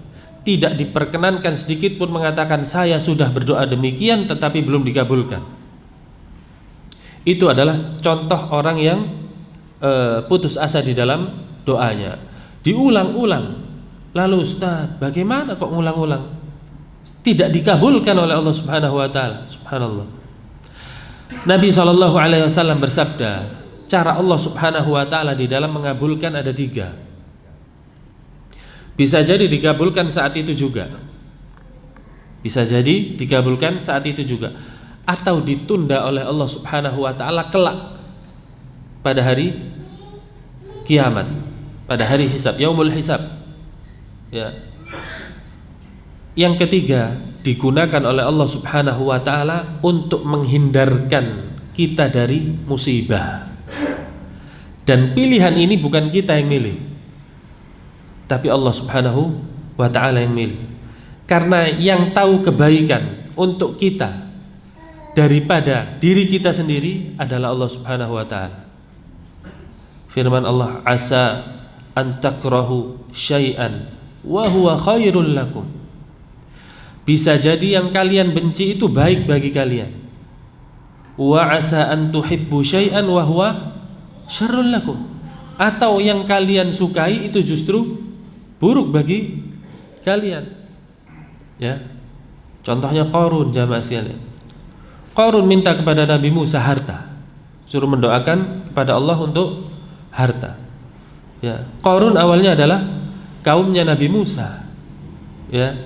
Tidak diperkenankan sedikit pun mengatakan saya sudah berdoa demikian tetapi belum dikabulkan. Itu adalah contoh orang yang putus asa di dalam doanya. Diulang-ulang. Lalu Ustaz, bagaimana kok ngulang-ulang? Tidak dikabulkan oleh Allah Subhanahu wa taala. Subhanallah. Nabi SAW bersabda, cara Allah Subhanahu wa taala di dalam mengabulkan ada 3. Bisa jadi dikabulkan saat itu juga. Bisa jadi dikabulkan saat itu juga, atau ditunda oleh Allah Subhanahu wa taala kelak. pada hari kiamat, pada hari hisab, yaumul hisab. Ya. Yang ketiga, digunakan oleh Allah Subhanahu wa taala untuk menghindarkan kita dari musibah. Dan pilihan ini bukan kita yang milih, tapi Allah Subhanahu wa ta'ala yang milih. Karena yang tahu kebaikan untuk kita daripada diri kita sendiri adalah Allah Subhanahu wa ta'ala. Firman Allah, asa an takrahu syai'an wa huwa khairul lakum. Bisa jadi yang kalian benci itu baik bagi kalian. Wa asa an tuhibbu syai'an wa huwa syarrul lakum. Atau yang kalian sukai itu justru buruk bagi kalian. Ya. Contohnya Qarun, jamaah sekalian. Qarun minta kepada Nabi Musa harta. Suruh mendoakan kepada Allah untuk harta. Ya. Qarun awalnya adalah kaumnya Nabi Musa. Ya.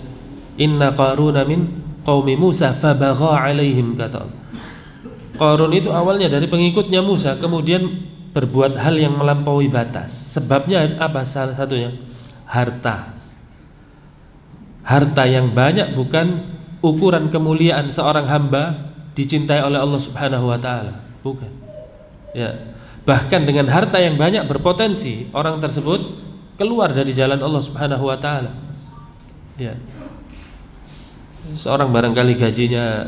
Inna Qaruna min qaumi Musa fabagha alaihim, kata Allah. Qarun itu awalnya dari pengikutnya Musa, kemudian berbuat hal yang melampaui batas. Sebabnya apa? Salah satunya harta. Harta yang banyak bukan ukuran kemuliaan seorang hamba dicintai oleh Allah Subhanahu wa taala, bukan. Ya. Bahkan dengan harta yang banyak berpotensi orang tersebut keluar dari jalan Allah Subhanahu wa taala. Ya. Seorang barangkali gajinya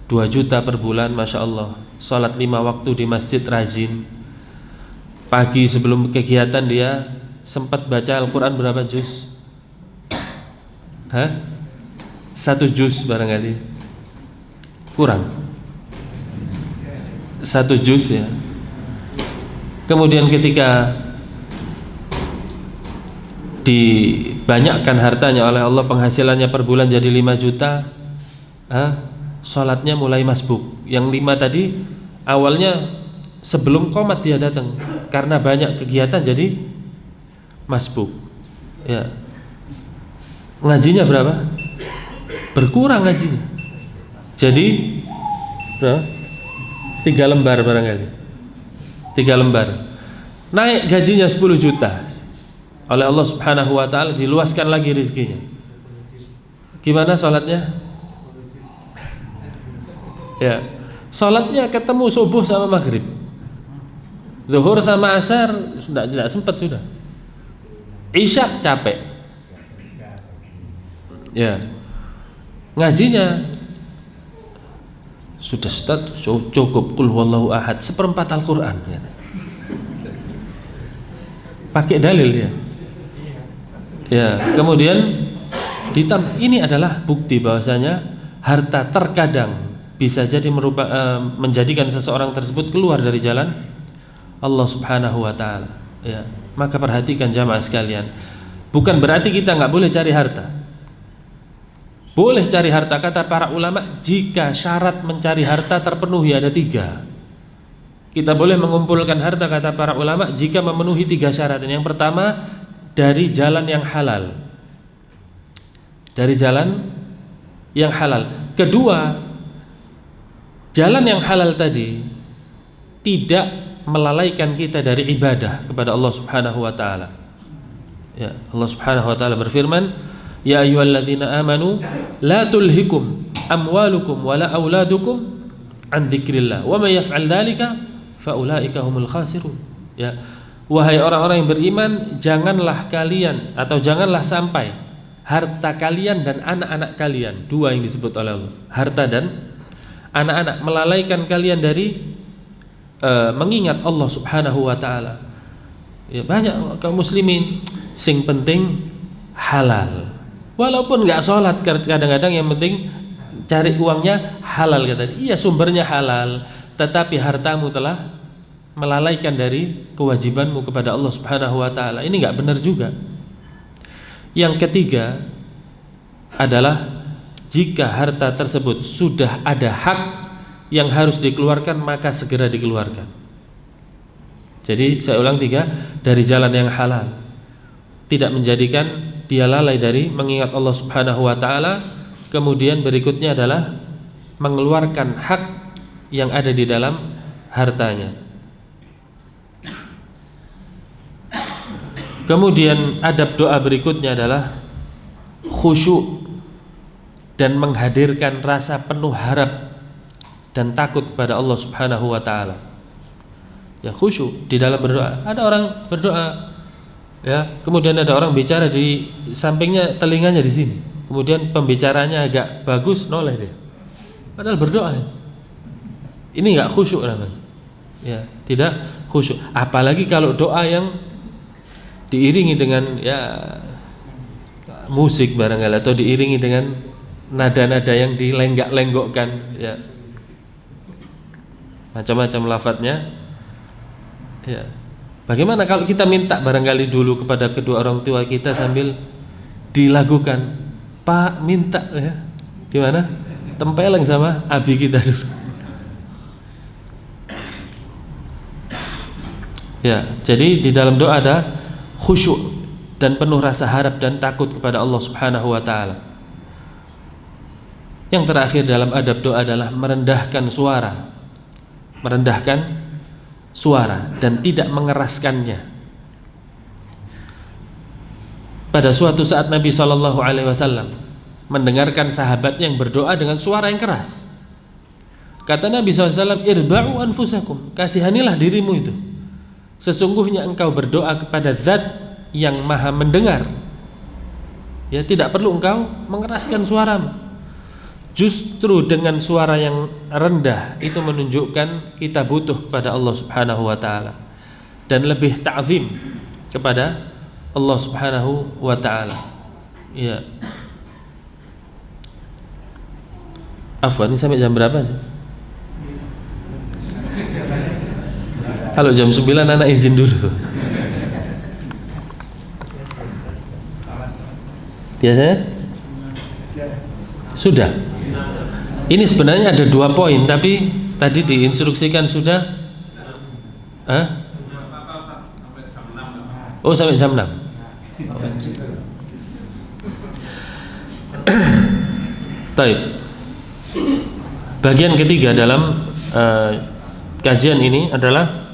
2 juta per bulan, Masya Allah, sholat 5 waktu di masjid rajin. Pagi sebelum kegiatan dia sempat baca Al-Quran berapa juz? 1 juz barangkali. Kurang 1 juz ya. Kemudian ketika dibanyakkan hartanya oleh Allah, penghasilannya per bulan jadi 5 juta, sholatnya mulai masbuk. Yang 5 tadi awalnya sebelum qomat dia datang, karena banyak kegiatan jadi masbuk. Ya. Ngajinya berapa? Berkurang ngajinya. Jadi 3 lembar barangkali. 3 lembar. Naik gajinya 10 juta. Oleh Allah Subhanahu wa taala diluaskan lagi rezekinya. Gimana sholatnya? Ya. Sholatnya ketemu subuh sama maghrib. Zuhur sama asar sudah tidak sempat sudah. Isya capek. Ya. Ngajinya sudah start cukup qul huwallahu ahad, 1/4 Al-Qur'an ya. Pakai dalil dia. Ya, kemudian ini adalah bukti bahwasanya harta terkadang bisa jadi menjadikan seseorang tersebut keluar dari jalan Allah Subhanahu wa taala. Ya, maka perhatikan jamaah sekalian. Bukan berarti kita nggak boleh cari harta. Boleh cari harta, kata para ulama, jika syarat mencari harta terpenuhi ada 3. Kita boleh mengumpulkan harta, kata para ulama, jika memenuhi 3 syarat. Yang pertama, dari jalan yang halal. Dari jalan yang halal. Kedua, jalan yang halal tadi tidak melalaikan kita dari ibadah kepada Allah Subhanahu wa taala. Ya, Allah Subhanahu wa taala berfirman, ya ayyuhalladzina amanu la tulhikum amwalukum wala auladukum an dzikrillah wa may yaf'al dzalika faulaika humul khasirun. Ya, wahai orang-orang yang beriman, janganlah kalian atau janganlah sampai harta kalian dan anak-anak kalian, 2 yang disebut oleh Allah, harta dan anak-anak, melalaikan kalian dari mengingat Allah Subhanahu wa taala. Ya, banyak kaum muslimin sing penting halal. Walaupun nggak sholat, kadang-kadang yang penting cari uangnya halal, kata dia. Iya, sumbernya halal, tetapi hartamu telah melalaikan dari kewajibanmu kepada Allah Subhanahu wa taala. Ini nggak benar juga. Yang ketiga adalah jika harta tersebut sudah ada hak yang harus dikeluarkan, maka segera dikeluarkan. Jadi saya ulang 3, dari jalan yang halal, tidak menjadikan dia lalai dari mengingat Allah Subhanahu wa taala. Kemudian berikutnya adalah mengeluarkan hak yang ada di dalam hartanya. Kemudian adab doa berikutnya adalah khusyuk dan menghadirkan rasa penuh harap dan takut kepada Allah Subhanahu wa taala. Ya, khusyuk di dalam berdoa. Ada orang berdoa, ya, kemudian ada orang bicara di sampingnya, telinganya di sini. Kemudian pembicaranya agak bagus, noleh dia. Padahal berdoa. Ini enggak khusyuk namanya. Ya, tidak khusyuk. Apalagi kalau doa yang diiringi dengan ya musik barangkali, atau diiringi dengan nada-nada yang dilenggak-lenggokkan, ya, macam-macam lafadznya. Ya, bagaimana kalau kita minta barangkali dulu kepada kedua orang tua kita sambil dilakukan, Pak minta, ya, gimana? Tempeleng sama abi kita dulu. Ya, jadi di dalam doa ada khusyuk dan penuh rasa harap dan takut kepada Allah Subhanahu wa taala. Yang terakhir dalam adab doa adalah merendahkan suara. Merendahkan suara dan tidak mengeraskannya. Pada suatu saat Nabi SAW mendengarkan sahabat yang berdoa dengan suara yang keras. Kata Nabi SAW, irba'u anfusakum, kasihanilah dirimu itu. Sesungguhnya engkau berdoa kepada Zat yang maha mendengar. Ya, tidak perlu engkau mengeraskan suaramu. Justru dengan suara yang rendah itu menunjukkan kita butuh kepada Allah Subhanahu wa taala dan lebih ta'zim kepada Allah Subhanahu wa taala. Ya. Afwan, ini sampai jam berapa sih? Kalau jam 9 anak izin dulu. Biasanya? Sudah. Ini sebenarnya ada 2 poin, tapi tadi diinstruksikan sudah. Oh, sampai jam 6. Baik. Bagian ketiga dalam kajian ini adalah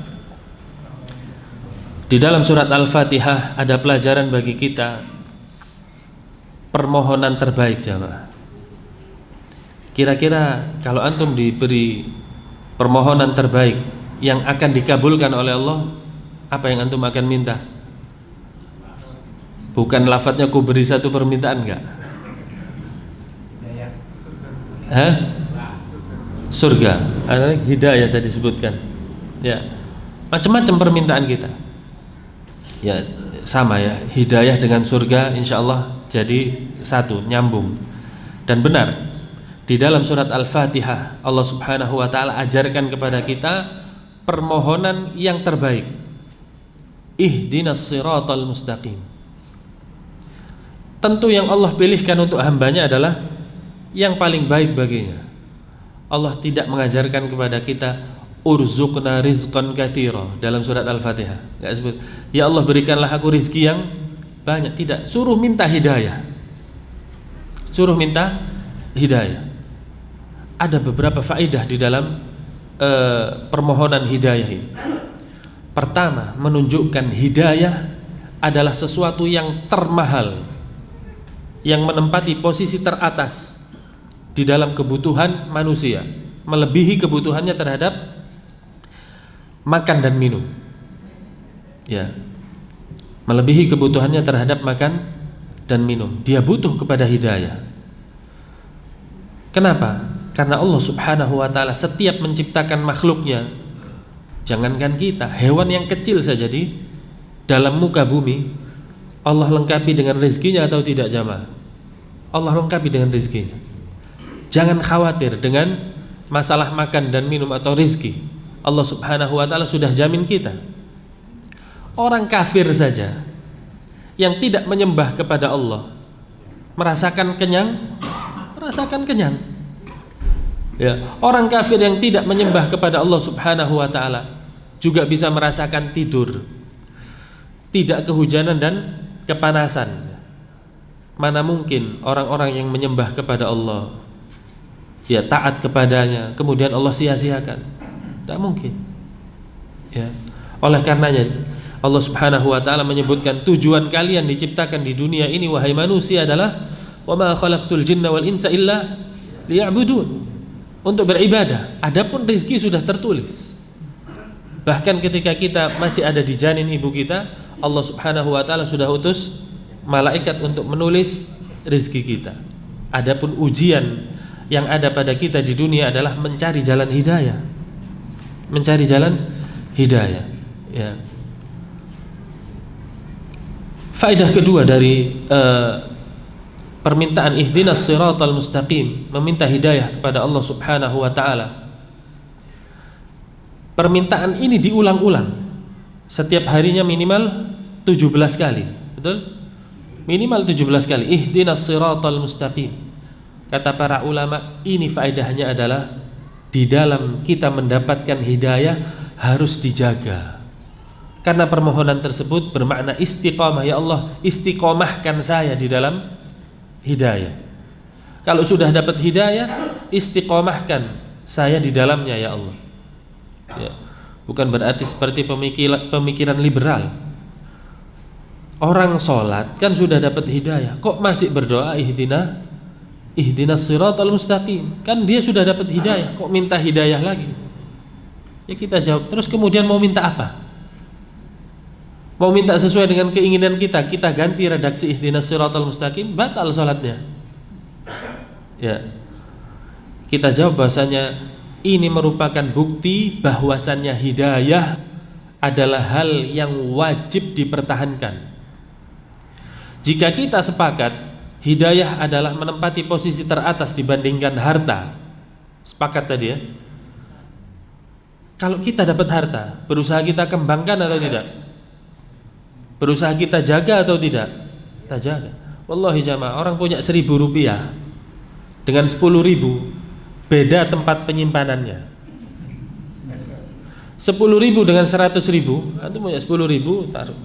di dalam surat Al-Fatihah ada pelajaran bagi kita, permohonan terbaik jamaah. Kira-kira kalau antum diberi permohonan terbaik yang akan dikabulkan oleh Allah, apa yang antum akan minta? Bukan lafadznya ku beri satu permintaan, enggak? Hah? Surga, hidayah tadi disebutkan. Ya, macam-macam permintaan kita. Ya, sama ya, hidayah dengan surga insyaallah jadi satu, nyambung. Dan benar, di dalam surat Al-Fatihah Allah Subhanahu wa taala ajarkan kepada kita permohonan yang terbaik. Ihdinas siratal mustaqim. Tentu yang Allah pilihkan untuk hambanya adalah yang paling baik baginya. Allah tidak mengajarkan kepada kita urzuqna rizqan katsira dalam surat Al-Fatihah. Enggak sebut, ya Allah berikanlah aku rizki yang banyak. Tidak, suruh minta hidayah. Suruh minta hidayah. Ada beberapa faedah di dalam permohonan hidayah ini. Pertama, menunjukkan hidayah adalah sesuatu yang termahal, yang menempati posisi teratas di dalam kebutuhan manusia, melebihi kebutuhannya terhadap makan dan minum. Ya, melebihi kebutuhannya terhadap makan dan minum. Dia butuh kepada hidayah. Kenapa? Karena Allah Subhanahu wa taala setiap menciptakan makhluknya, jangankan kita, hewan yang kecil saja di dalam muka bumi, Allah lengkapi dengan rezekinya atau tidak jamaah? Allah lengkapi dengan rezekinya. Jangan khawatir dengan masalah makan dan minum atau rezeki. Allah Subhanahu wa taala sudah jamin kita. Orang kafir saja yang tidak menyembah kepada Allah merasakan kenyang, merasakan kenyang. Ya, orang kafir yang tidak menyembah kepada Allah Subhanahu wa taala juga bisa merasakan tidur, tidak kehujanan dan kepanasan. Mana mungkin orang-orang yang menyembah kepada Allah, ya taat kepadanya, kemudian Allah sia-siakan? Tidak mungkin. Ya. Oleh karenanya Allah Subhanahu wa taala menyebutkan tujuan kalian diciptakan di dunia ini wahai manusia adalah wa ma khalaqtul jinna wal insa illa liya'budun, untuk beribadah. Adapun rezeki sudah tertulis. Bahkan ketika kita masih ada di janin ibu kita, Allah Subhanahu wa taala sudah utus malaikat untuk menulis rezeki kita. Adapun ujian yang ada pada kita di dunia adalah mencari jalan hidayah. Mencari jalan hidayah, ya. Faedah kedua dari permintaan ihdinas siratal mustaqim, meminta hidayah kepada Allah Subhanahu wa taala. Permintaan ini diulang-ulang setiap harinya minimal 17 kali, betul? Minimal 17 kali. Ihdinas siratal mustaqim. Kata para ulama, ini faedahnya adalah di dalam kita mendapatkan hidayah harus dijaga. Karena permohonan tersebut bermakna istiqamah. Ya Allah, istiqamahkan saya di dalam hidayah. Kalau sudah dapat hidayah, istiqamahkan saya di dalamnya ya Allah, ya. Bukan berarti seperti pemikiran liberal. Orang sholat kan sudah dapat hidayah, kok masih berdoa ihdinas siratal mustaqim? Kan dia sudah dapat hidayah, kok minta hidayah lagi? Ya kita jawab, terus kemudian mau minta apa? Mau minta sesuai dengan keinginan kita ganti redaksi ihdinas siratal mustaqim, batal sholatnya. Ya. Kita jawab bahwasanya ini merupakan bukti bahwasannya hidayah adalah hal yang wajib dipertahankan. Jika kita sepakat hidayah adalah menempati posisi teratas dibandingkan harta, sepakat tadi ya. Kalau kita dapat harta, berusaha kita kembangkan atau tidak? Berusaha kita jaga atau tidak? Kita jaga. Wallahi jamaah, orang punya 1.000 rupiah dengan 10.000, beda tempat penyimpanannya. 10.000 dengan 100.000, antum punya 10.000, taruh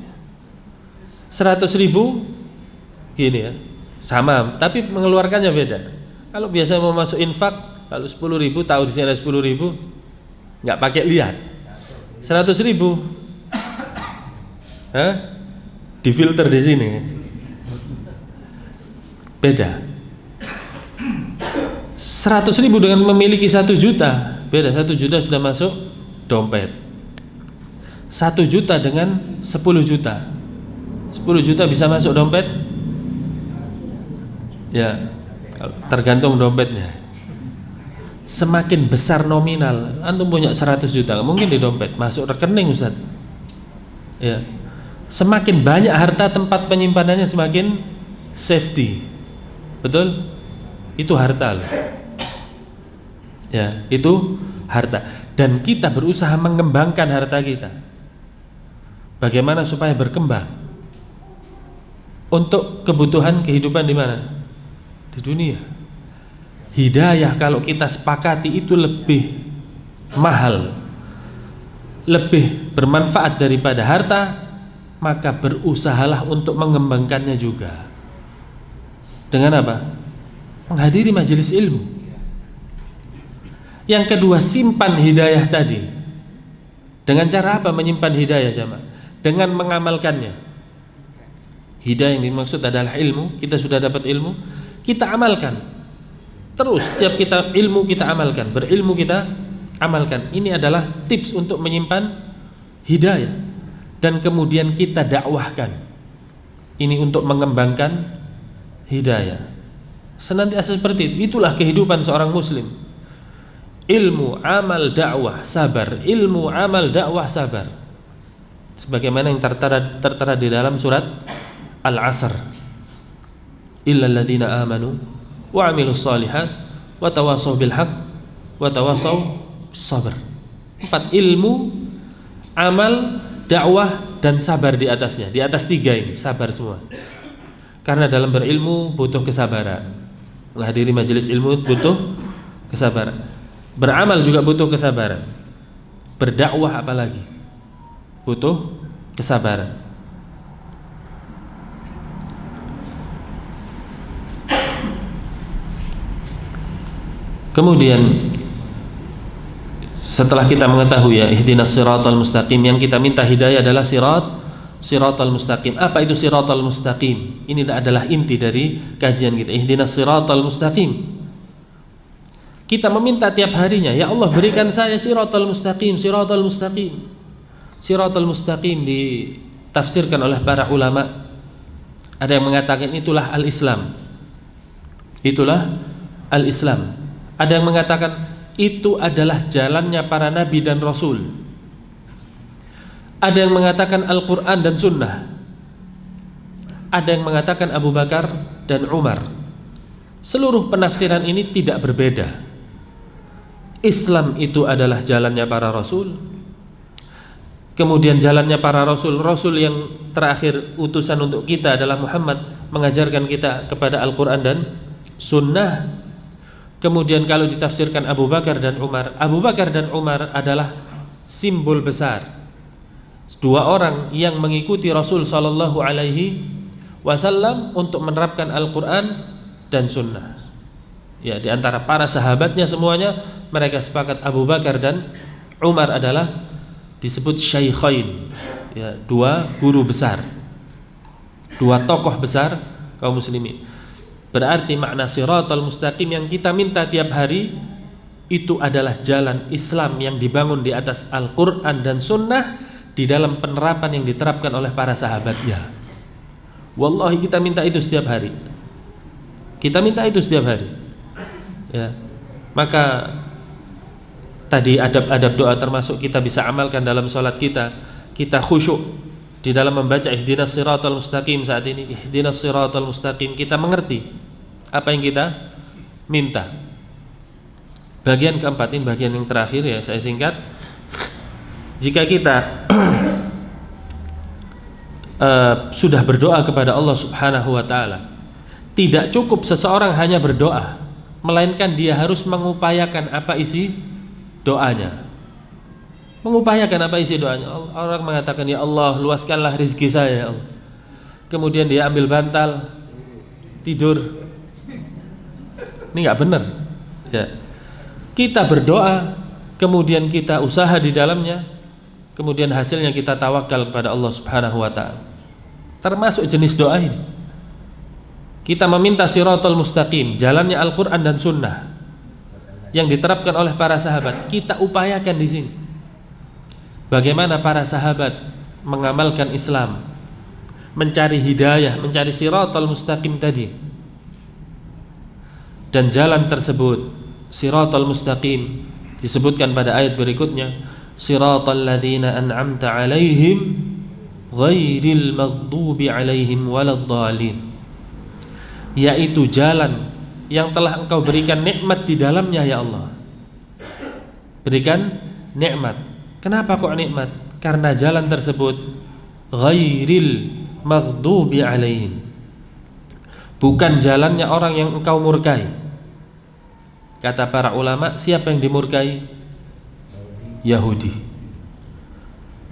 100.000 gini ya, sama, tapi mengeluarkannya beda. Kalau biasa mau masuk infak, kalau 10.000 tahu di sini ada 10.000, nggak pakai lihat. 100.000, difilter di sini, beda. 100.000 dengan memiliki 1 juta, beda. 1 juta sudah masuk dompet. 1 juta dengan 10 juta, 10 juta bisa masuk dompet? Ya, tergantung dompetnya. Semakin besar nominal, antum punya 100 juta, mungkin di dompet, masuk rekening Ustaz. Ya. Semakin banyak harta, tempat penyimpanannya semakin safety. Betul? Itu harta loh. Ya, itu harta. Dan kita berusaha mengembangkan harta kita. Bagaimana supaya berkembang? Untuk kebutuhan kehidupan di mana? Di dunia. Hidayah kalau kita sepakati itu lebih mahal, lebih bermanfaat daripada harta, maka berusahalah untuk mengembangkannya juga. Dengan apa? Menghadiri majelis ilmu. Yang kedua, simpan hidayah tadi. Dengan cara apa menyimpan hidayah jamaah? Dengan mengamalkannya. Hidayah yang dimaksud adalah ilmu. Kita sudah dapat ilmu, kita amalkan. Terus setiap kita ilmu kita amalkan, berilmu kita amalkan. Ini adalah tips untuk menyimpan hidayah. Dan kemudian kita dakwahkan. Ini untuk mengembangkan hidayah. Senantiasa seperti itu. Itulah kehidupan seorang muslim. Ilmu, amal, dakwah, sabar. Ilmu, amal, dakwah, sabar. Sebagaimana yang tertera di dalam surat Al-Asr. Illal ladzina amanu wa 'amilus shalihat wa tawassaw bil haqq wa tawassaw bis sabr. 4, ilmu, amal, dakwah dan sabar di atasnya. Di atas 3 ini sabar semua. Karena dalam berilmu butuh kesabaran. Menghadiri majelis ilmu butuh kesabaran. Beramal juga butuh kesabaran. Berdakwah apalagi butuh kesabaran. Kemudian setelah kita mengetahui ya ihdinas siratal mustaqim, yang kita minta hidayah adalah sirat siratal mustaqim. Apa itu siratal mustaqim? Ini adalah inti dari kajian kita. Ihdinas siratal mustaqim. Kita meminta tiap harinya, ya Allah berikan saya siratal mustaqim, siratal mustaqim. Siratal mustaqim ditafsirkan oleh para ulama. Ada yang mengatakan itulah al-Islam. Itulah al-Islam. Ada yang mengatakan itu adalah jalannya para nabi dan rasul. Ada yang mengatakan Al-Quran dan Sunnah. Ada yang mengatakan Abu Bakar dan Umar. Seluruh penafsiran ini tidak berbeda. Islam itu adalah jalannya para rasul. Kemudian jalannya para rasul, rasul yang terakhir utusan untuk kita adalah Muhammad, mengajarkan kita kepada Al-Quran dan Sunnah. Kemudian kalau ditafsirkan Abu Bakar dan Umar, Abu Bakar dan Umar adalah simbol besar, dua orang yang mengikuti Rasul Sallallahu Alaihi Wasallam untuk menerapkan Al-Quran dan Sunnah. Ya, di antara para sahabatnya semuanya mereka sepakat Abu Bakar dan Umar adalah disebut syaikhain, ya, dua guru besar, dua tokoh besar kaum muslimin. Berarti makna siratal mustaqim yang kita minta tiap hari itu adalah jalan Islam yang dibangun di atas Al-Quran dan Sunnah di dalam penerapan yang diterapkan oleh para sahabatnya. Wallahi kita minta itu setiap hari. Kita minta itu setiap hari. Ya, maka tadi adab-adab doa termasuk kita bisa amalkan dalam sholat kita. Kita khusyuk di dalam membaca ihdinas siratal mustaqim saat ini. Ihdinas siratal mustaqim, kita mengerti apa yang kita minta. Bagian keempat ini bagian yang terakhir, ya saya singkat. Jika kita sudah berdoa kepada Allah Subhanahu wa taala, tidak cukup seseorang hanya berdoa, melainkan dia harus mengupayakan apa isi doanya. Mengupayakan apa isi doanya. Orang mengatakan, ya Allah luaskanlah rezeki saya, ya Allah. Kemudian dia ambil bantal, tidur. Ini nggak benar. Ya. Kita berdoa, kemudian kita usaha di dalamnya, kemudian hasilnya kita tawakal kepada Allah Subhanahu wa taala. Termasuk jenis doa ini. Kita meminta siratal mustaqim, jalannya Al-Quran dan Sunnah yang diterapkan oleh para sahabat. Kita upayakan di sini. Bagaimana para sahabat mengamalkan Islam, mencari hidayah, mencari siratal mustaqim tadi. Dan jalan tersebut, siratal mustaqim, disebutkan pada ayat berikutnya, siratal ladzina an'amta alaihim ghairil maghdubi alaihim waladdallin. Yaitu jalan yang telah Engkau berikan nikmat di dalamnya, ya Allah. Berikan nikmat. Kenapa kok nikmat? Karena jalan tersebut ghairil maghdubi alaihim, bukan jalannya orang yang Engkau murkai. Kata para ulama, siapa yang dimurkai? Yahudi.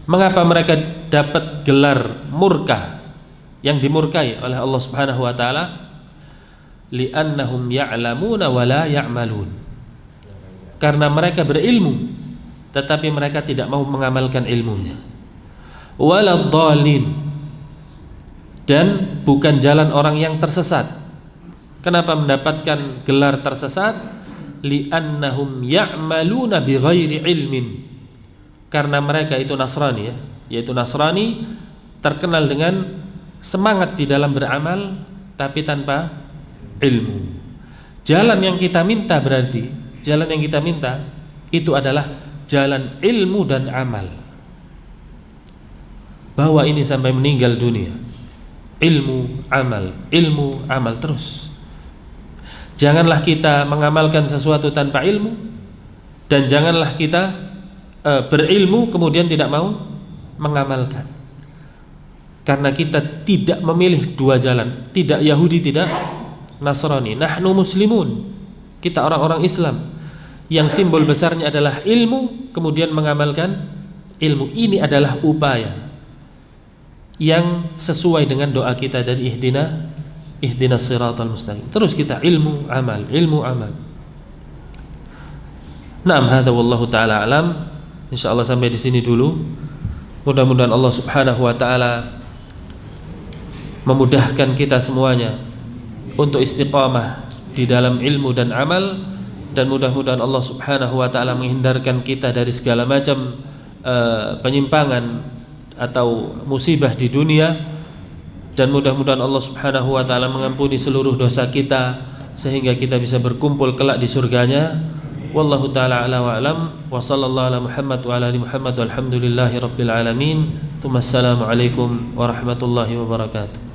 Mengapa mereka dapat gelar murka, yang dimurkai oleh Allah Subhanahu wa taala? Li'annahum ya'lamuna wa la ya'malun. Karena mereka berilmu tetapi mereka tidak mau mengamalkan ilmunya. Waladdallin, dan bukan jalan orang yang tersesat. Kenapa mendapatkan gelar tersesat? Li'annahum ya'maluna bighairi ilmin. Karena mereka itu Nasrani, ya, yaitu Nasrani terkenal dengan semangat di dalam beramal tapi tanpa ilmu. Jalan yang kita minta, berarti jalan yang kita minta itu adalah jalan ilmu dan amal. Bawa ini sampai meninggal dunia. Ilmu, amal terus. Janganlah kita mengamalkan sesuatu tanpa ilmu, dan janganlah kita berilmu kemudian tidak mau mengamalkan. Karena kita tidak memilih dua jalan, tidak Yahudi, tidak Nasrani. Nahnu muslimun, kita orang-orang Islam yang simbol besarnya adalah ilmu, kemudian mengamalkan ilmu. Ini adalah upaya yang sesuai dengan doa kita dari ihdinas siratal mustaqim. Terus kita ilmu amal. Naam, hadza wallahu taala alam. Insyaallah sampai di sini dulu. Mudah-mudahan Allah Subhanahu wa taala memudahkan kita semuanya untuk istiqamah di dalam ilmu dan amal, dan mudah-mudahan Allah Subhanahu wa taala menghindarkan kita dari segala macam penyimpangan atau musibah di dunia, dan mudah-mudahan Allah Subhanahu wa taala mengampuni seluruh dosa kita sehingga kita bisa berkumpul kelak di surganya. Wallahu taala ala wa alam, wa sallallahu ala Muhammad wa ala ali Muhammad walhamdulillahi rabbil alamin. Assalamu alaikum warahmatullahi wabarakatuh.